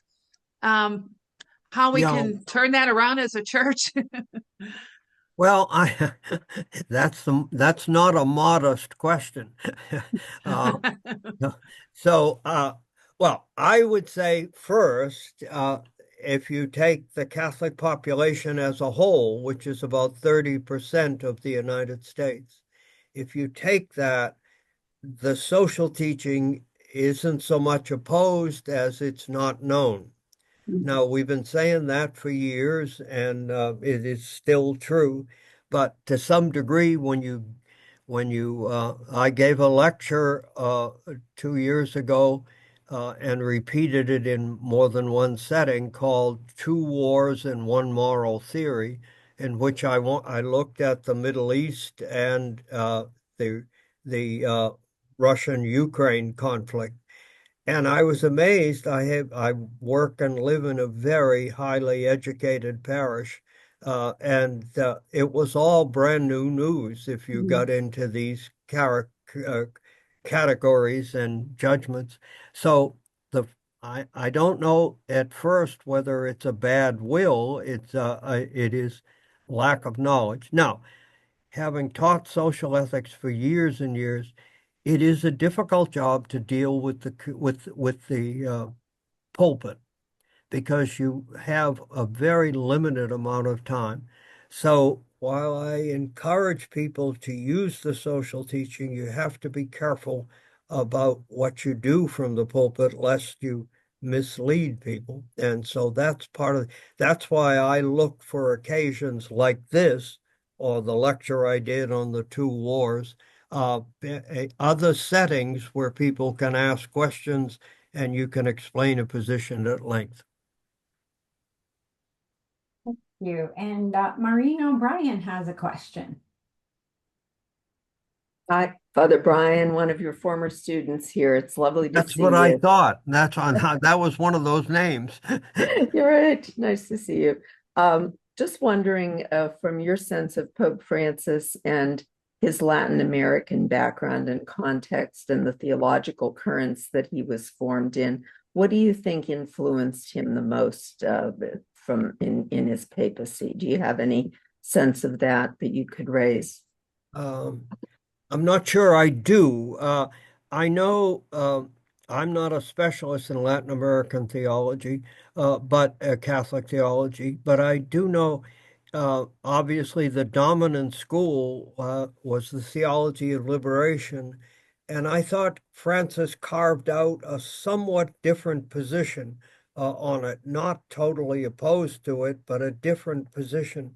how we Yeah, can turn that around as a church? well, I that's not a modest question. Uh, so, well, I would say first, if you take the Catholic population as a whole, which is about 30% of the United States, if you take that, the social teaching isn't so much opposed as it's not known. Now, we've been saying that for years, and it is still true. But to some degree, I gave a lecture 2 years ago and repeated it in more than one setting called Two Wars and One Moral Theory, in which I looked at the Middle East and the Russian-Ukraine conflict. And I was amazed. I work and live in a very highly educated parish, and it was all brand new news if you got into these categories and judgments. So I don't know at first whether it's a bad will. It is lack of knowledge. Now, having taught social ethics for years and years, it is a difficult job to deal with the pulpit because you have a very limited amount of time. So while I encourage people to use the social teaching, you have to be careful about what you do from the pulpit, lest you mislead people. And so that's why I look for occasions like this, or the lecture I did on the two wars, other settings where people can ask questions and you can explain a position at length. You and Maureen O'Brien has a question. Hi, Father Bryan, one of your former students here. It's lovely to That's see what I you. thought. That was one of those names. You're right. Nice to see you. Just wondering, from your sense of Pope Francis and his Latin American background and context and the theological currents that he was formed in, what do you think influenced him the most in his papacy? Do you have any sense of that you could raise? I'm not sure I do. I know I'm not a specialist in Latin American theology, but Catholic theology, but I do know obviously the dominant school was the theology of liberation. And I thought Francis carved out a somewhat different position on it, not totally opposed to it, but a different position.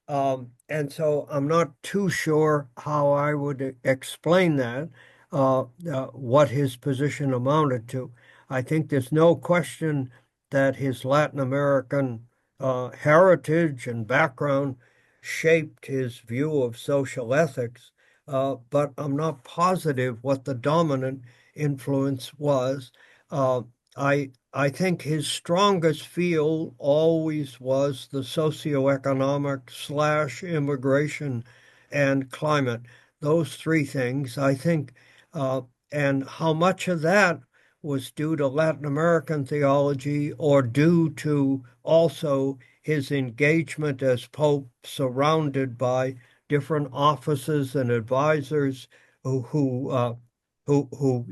And so I'm not too sure how I would explain that, what his position amounted to. I think there's no question that his Latin American heritage and background shaped his view of social ethics, but I'm not positive what the dominant influence was. Uh, I think his strongest field always was the socioeconomic / immigration and climate. Those three things, I think, and how much of that was due to Latin American theology or due to also his engagement as Pope, surrounded by different offices and advisors who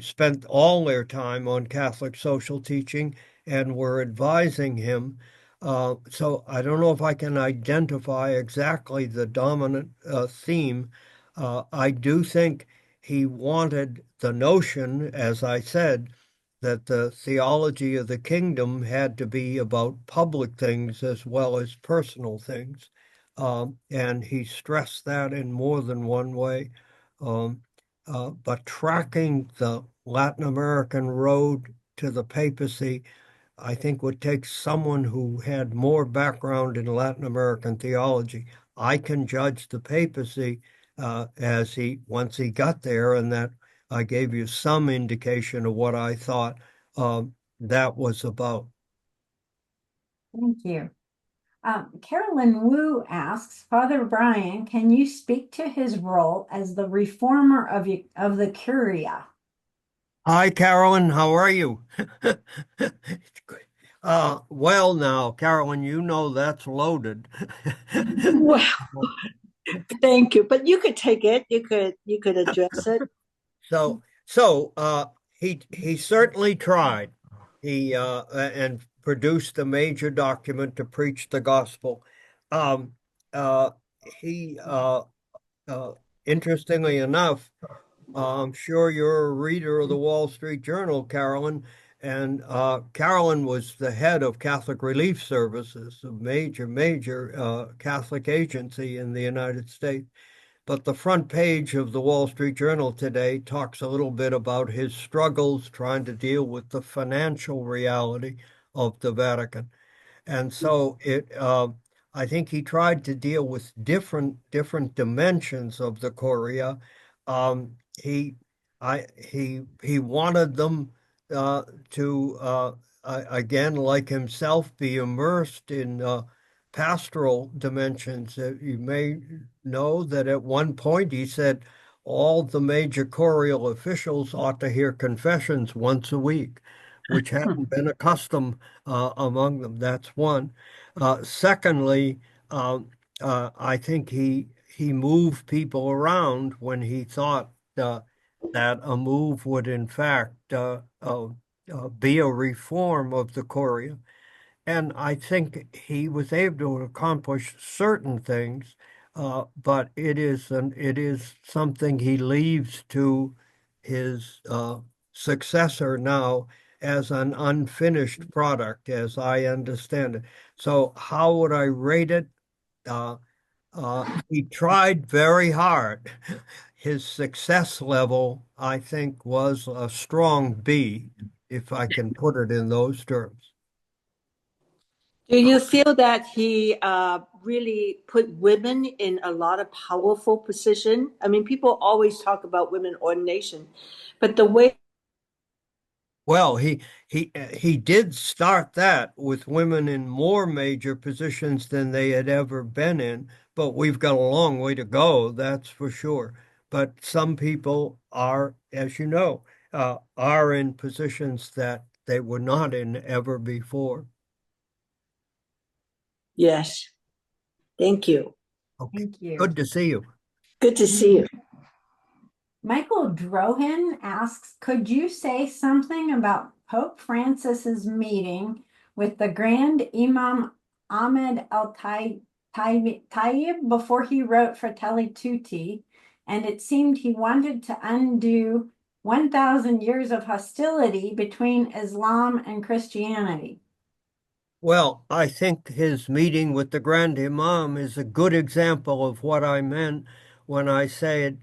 spent all their time on Catholic social teaching and were advising him. So I don't know if I can identify exactly the dominant theme. I do think he wanted the notion, as I said, that the theology of the kingdom had to be about public things as well as personal things. And he stressed that in more than one way. Um, but tracking the Latin American road to the papacy, I think would take someone who had more background in Latin American theology. I can judge the papacy once he got there, and that I gave you some indication of what I thought that was about. Thank you. Carolyn Wu asks, Father Bryan, can you speak to his role as the reformer of the Curia? Hi, Carolyn. How are you? Well, now, Carolyn, you know that's loaded. Well, thank you. But you could take it. You could address it. So he certainly tried. And produced a major document to preach the gospel. Um, uh, he, interestingly enough, I'm sure you're a reader of the Wall Street Journal, Carolyn, and Carolyn was the head of Catholic Relief Services, a major Catholic agency in the United States. But the front page of the Wall Street Journal today talks a little bit about his struggles trying to deal with the financial reality of the Vatican. And so I think he tried to deal with different dimensions of the Korea. Um, he, he wanted them to again, like himself, be immersed in pastoral dimensions. You may know that at one point he said all the major Korean officials ought to hear confessions once a week, which hadn't been a custom among them. That's one. Secondly, I think he moved people around when he thought that a move would in fact be a reform of the Korea. And I think he was able to accomplish certain things, but it is something he leaves to his successor now as an unfinished product, as I understand it. So how would I rate it? Uh, he tried very hard. His success level, I think, was a strong B, if I can put it in those terms. Do you feel that he really put women in a lot of powerful position? I mean, people always talk about women ordination, but the way Well, he did start that with women in more major positions than they had ever been in, but we've got a long way to go, that's for sure. But some people are, as you know, are in positions that they were not in ever before. yes, thank you. Okay, Thank you. good to see you. Good to see you. Michael Drohan asks, could you say something about Pope Francis's meeting with the Grand Imam Ahmed al-Tayyib before he wrote Fratelli Tutti, and it seemed he wanted to undo 1,000 years of hostility between Islam and Christianity. Well, I think his meeting with the Grand Imam is a good example of what I meant when I said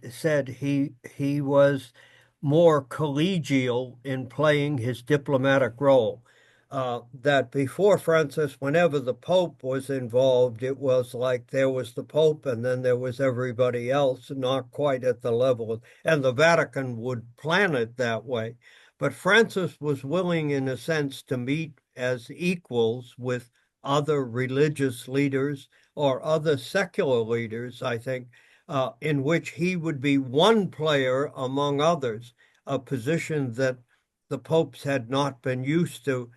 he was more collegial in playing his diplomatic role. That before Francis, whenever the Pope was involved, it was like there was the Pope and then there was everybody else, not quite at the level, and the Vatican would plan it that way. But Francis was willing, in a sense, to meet as equals with other religious leaders or other secular leaders, I think, in which he would be one player among others, a position that the popes had not been used to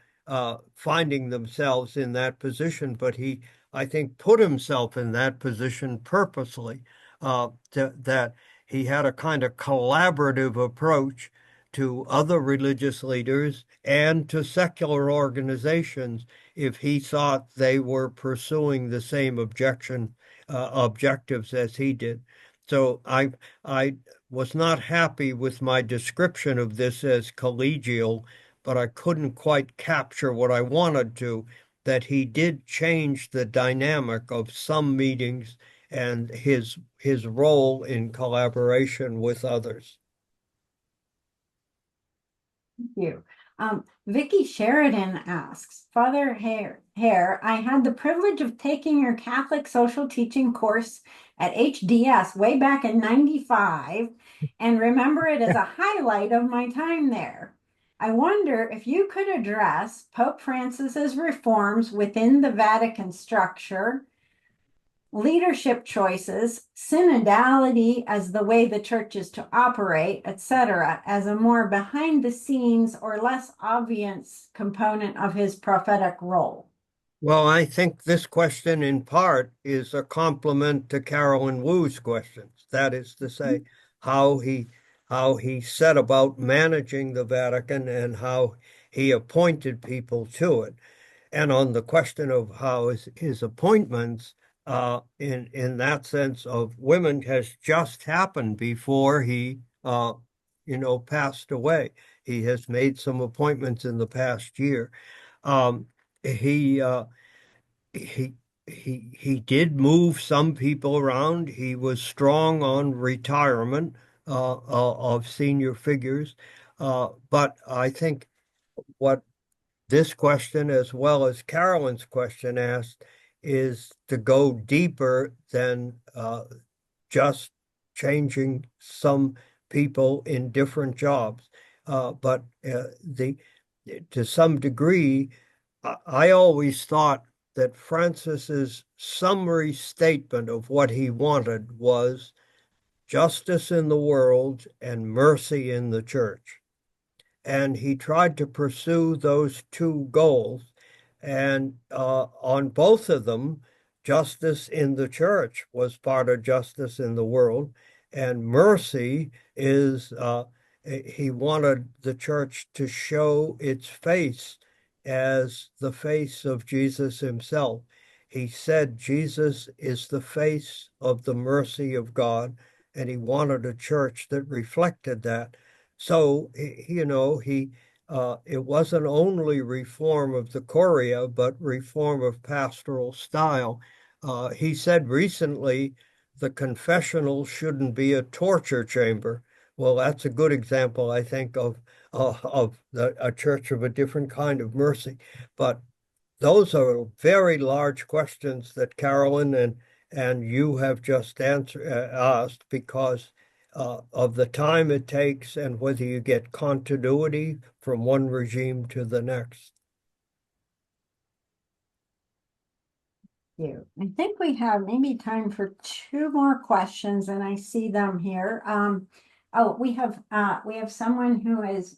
finding themselves in that position. But he, I think, put himself in that position purposely, that he had a kind of collaborative approach to other religious leaders and to secular organizations if he thought they were pursuing the same objectives as he did. So I was not happy with my description of this as collegial, but I couldn't quite capture what I wanted to, that he did change the dynamic of some meetings and his role in collaboration with others. Thank you. Vicky Sheridan asks, Father Hehir, I had the privilege of taking your Catholic social teaching course at HDS way back in 95 and remember it as a highlight of my time there. I wonder if you could address Pope Francis's reforms within the Vatican structure, leadership choices, synodality as the way the church is to operate, etc., as a more behind the scenes or less obvious component of his prophetic role? Well, I think this question in part is a complement to Carolyn Wu's questions. That is to say, how he set about managing the Vatican and how he appointed people to it. And on the question of how his appointments, in that sense of women, has just happened before he, passed away. He has made some appointments in the past year. Um, he uh, he he did move some people around. He was strong on retirement of senior figures, but I think what this question, as well as Carolyn's question, asked is to go deeper than just changing some people in different jobs. But the to some degree, I always thought that Francis's summary statement of what he wanted was justice in the world and mercy in the church. And he tried to pursue those two goals. And on both of them, justice in the church was part of justice in the world, and mercy is, he wanted the church to show its face as the face of Jesus himself. He said Jesus is the face of the mercy of God, and he wanted a church that reflected that. So, it wasn't only reform of the Chorea, but reform of pastoral style. He said recently, the confessional shouldn't be a torture chamber. Well, that's a good example, I think, of a church of a different kind of mercy. But those are very large questions that Carolyn and you have just asked, because of the time it takes and whether you get continuity from one regime to the next. I think we have maybe time for two more questions, and I see them here. We have someone who has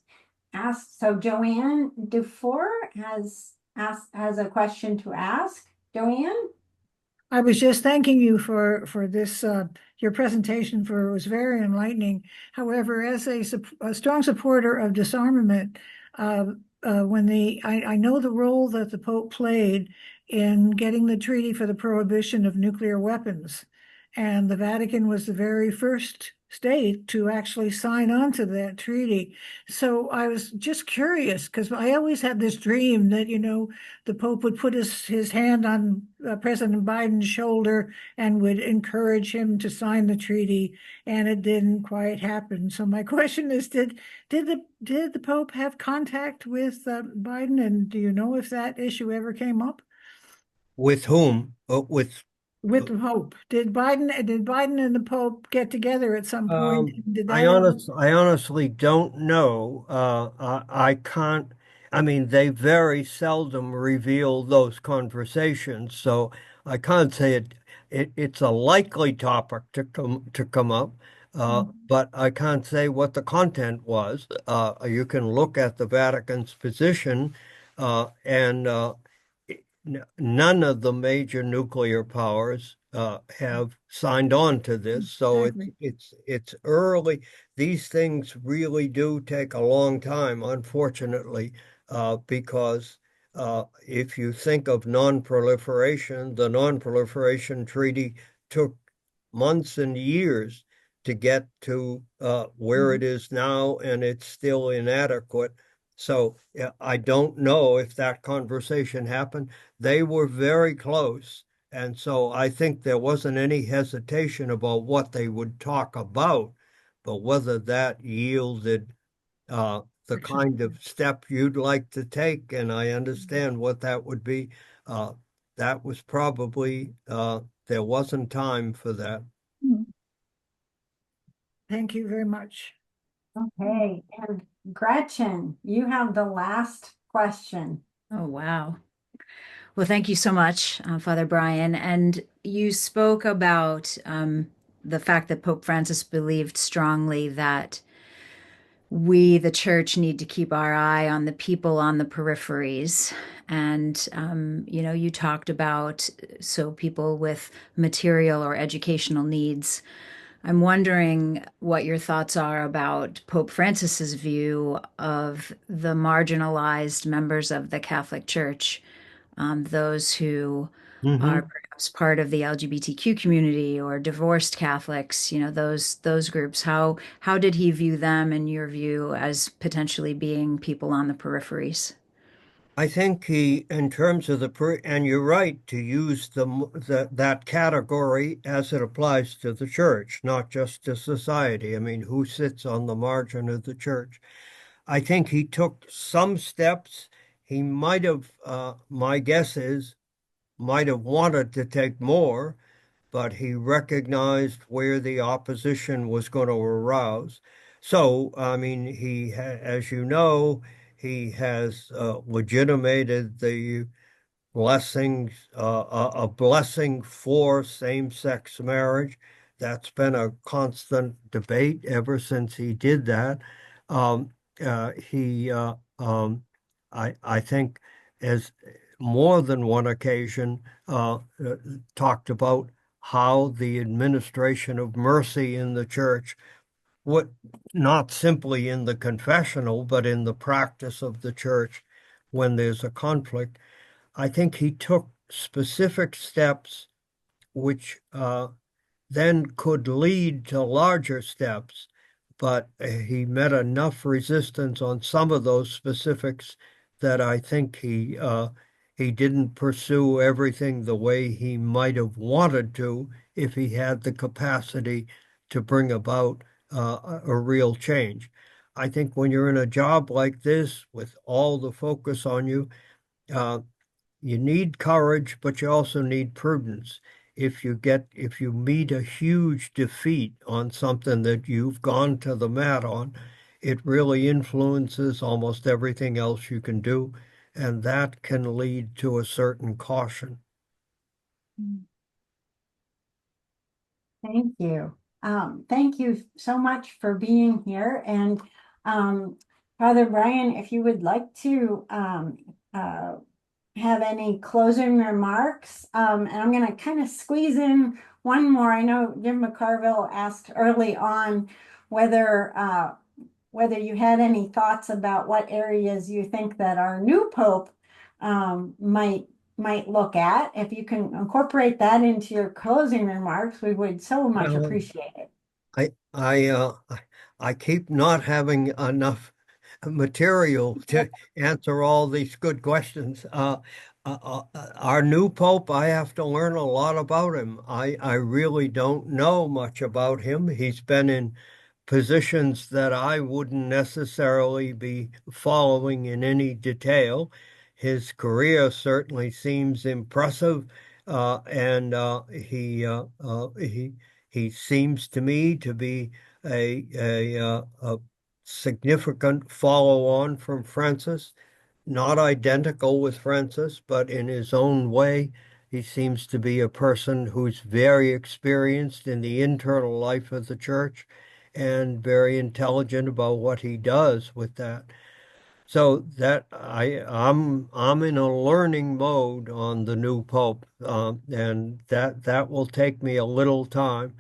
asked. So Joanne Dufour has a question to ask. Joanne? I was just thanking you for this your presentation, for it was very enlightening. However, as a strong supporter of disarmament, I know the role that the Pope played in getting the treaty for the prohibition of nuclear weapons, and the Vatican was the very first state to actually sign on to that treaty. So I was just curious, because I always had this dream that, the Pope would put his hand on President Biden's shoulder and would encourage him to sign the treaty, and it didn't quite happen. So my question is, did the Pope have contact with Biden, and do you know if that issue ever came up? With whom? With the Pope. Did Biden and the Pope get together at some point? Did that I honestly don't know. I can't. I mean, they very seldom reveal those conversations, so I can't say it's a likely topic to come up. But I can't say what the content was. You can look at the Vatican's position, and none of the major nuclear powers have signed on to this, so Exactly. it's early. These things really do take a long time, unfortunately, because if you think of non-proliferation, the non-proliferation treaty took months and years to get to where it is now, and it's still inadequate. So I don't know if that conversation happened. They were very close. And so I think there wasn't any hesitation about what they would talk about, but whether that yielded the kind of step you'd like to take, and I understand what that would be, that was probably, there wasn't time for that. Thank you very much. Okay, and Gretchen, you have the last question. Oh, wow. Well, thank you so much, Father Bryan. And you spoke about the fact that Pope Francis believed strongly that we, the church, need to keep our eye on the people on the peripheries. And, you talked about people with material or educational needs. I'm wondering what your thoughts are about Pope Francis's view of the marginalized members of the Catholic Church. those who are Mhm. perhaps part of the LGBTQ community or divorced Catholics, those groups. How did he view them in your view as potentially being people on the peripheries? I think he, in terms of and you're right to use that category as it applies to the church, not just to society. I mean, who sits on the margin of the church? I think he took some steps. He might have, my guess is, might have wanted to take more, but he recognized where the opposition was going to arouse. So, I mean, as you know, he has legitimated the blessings, a blessing for same-sex marriage. That's been a constant debate ever since he did that. Um, he, I think, as more than one occasion, talked about how the administration of mercy in the church, what not simply in the confessional, but in the practice of the church when there's a conflict. I think he took specific steps which then could lead to larger steps, but he met enough resistance on some of those specifics that I think he didn't pursue everything the way he might have wanted to if he had the capacity to bring about a real change. I think when you're in a job like this with all the focus on you, uh, you need courage, but you also need prudence. If you meet a huge defeat on something that you've gone to the mat on, it really influences almost everything else you can do, and that can lead to a certain caution. Thank you. Thank you so much for being here. And Father Bryan, if you would like to have any closing remarks, and I'm going to kind of squeeze in one more. I know Jim McCarville asked early on whether whether you had any thoughts about what areas you think that our new Pope might look at. If you can incorporate that into your closing remarks, we would so much Well, appreciate it. I keep not having enough material to answer all these good questions. Our new pope, I have to learn a lot about him. I really don't know much about him. He's been in positions that I wouldn't necessarily be following in any detail. His career certainly seems impressive, and he seems to me to be a significant follow-on from Francis, not identical with Francis, but in his own way, he seems to be a person who's very experienced in the internal life of the church and very intelligent about what he does with that. So that I'm in a learning mode on the new pope, and that will take me a little time.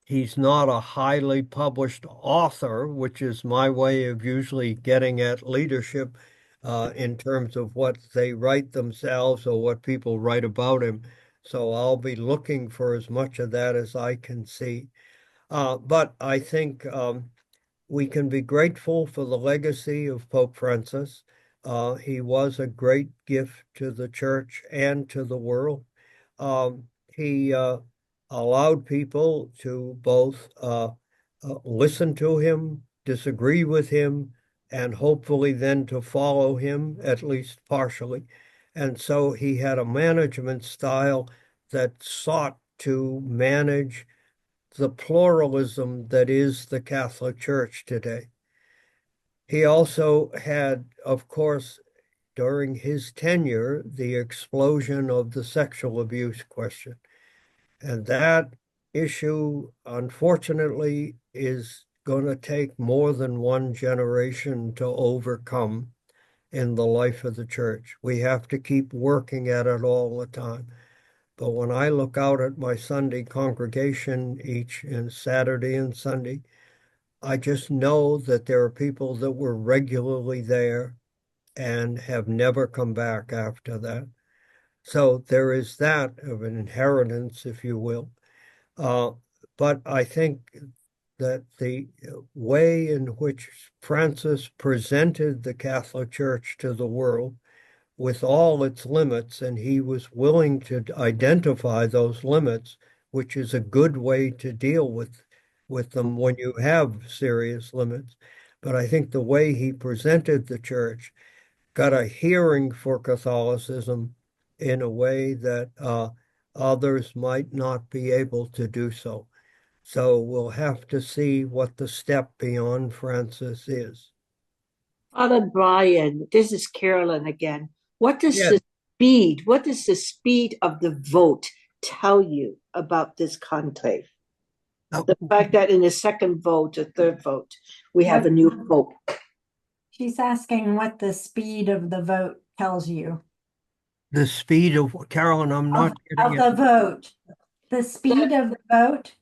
He's not a highly published author, which is my way of usually getting at leadership in terms of what they write themselves or what people write about him. So I'll be looking for as much of that as I can see. But I think we can be grateful for the legacy of Pope Francis. He was a great gift to the church and to the world. He allowed people to both listen to him, disagree with him, and hopefully then to follow him, at least partially. And so he had a management style that sought to manage the pluralism that is the Catholic Church today. He also had, of course, during his tenure, the explosion of the sexual abuse question. And that issue, unfortunately, is going to take more than one generation to overcome in the life of the church. We have to keep working at it all the time. But when I look out at my Sunday congregation each and Saturday and Sunday, I just know that there are people that were regularly there and have never come back after that. So there is that of an inheritance, if you will. Uh, but I think that the way in which Francis presented the Catholic Church to the world with all its limits, and he was willing to identify those limits, which is a good way to deal with them when you have serious limits. But I think the way he presented the church got a hearing for Catholicism in a way that others might not be able to do so. So we'll have to see what the step beyond Francis is. Father Brian, this is Carolyn again. Yes. What does the speed of the vote tell you about this conclave? The fact that in the second vote, or third vote, we have a new pope. She's asking what the speed of the vote tells you. The speed of, Carolyn, I'm not Of getting the it. vote. The speed of the vote?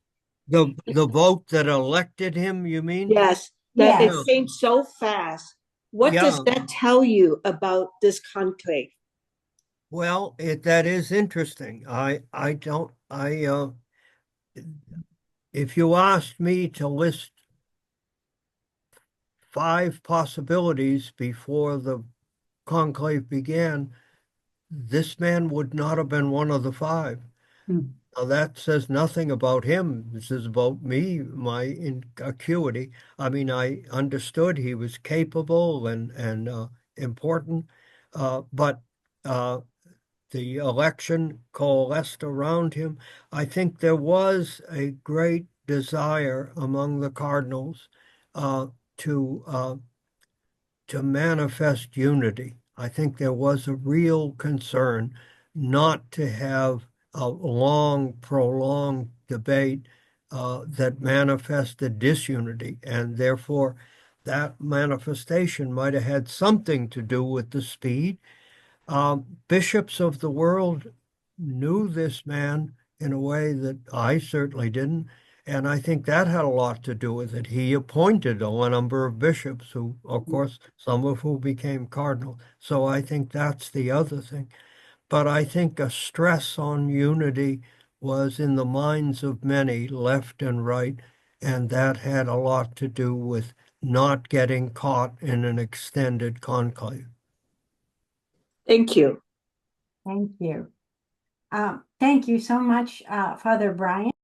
The vote that elected him, you mean? Yes, that Yes. it came so fast. What Yeah. does that tell you about this conclave? Well, that is interesting. If you asked me to list 5 possibilities before the conclave began, this man would not have been one of the 5. Now, that says nothing about him. This is about me, my acuity. I mean, I understood he was capable and important, but the election coalesced around him. I think there was a great desire among the cardinals uh, to uh, to manifest unity. I think there was a real concern not to have a long, prolonged debate that manifested disunity, and therefore that manifestation might have had something to do with the speed. Bishops of the world knew this man in a way that I certainly didn't. And I think that had a lot to do with it. He appointed a number of bishops who, of course, some of whom became cardinals. So I think that's the other thing. But I think a stress on unity was in the minds of many, left and right, and that had a lot to do with not getting caught in an extended conclave. Thank you. Thank you. Thank you so much, Father Brian.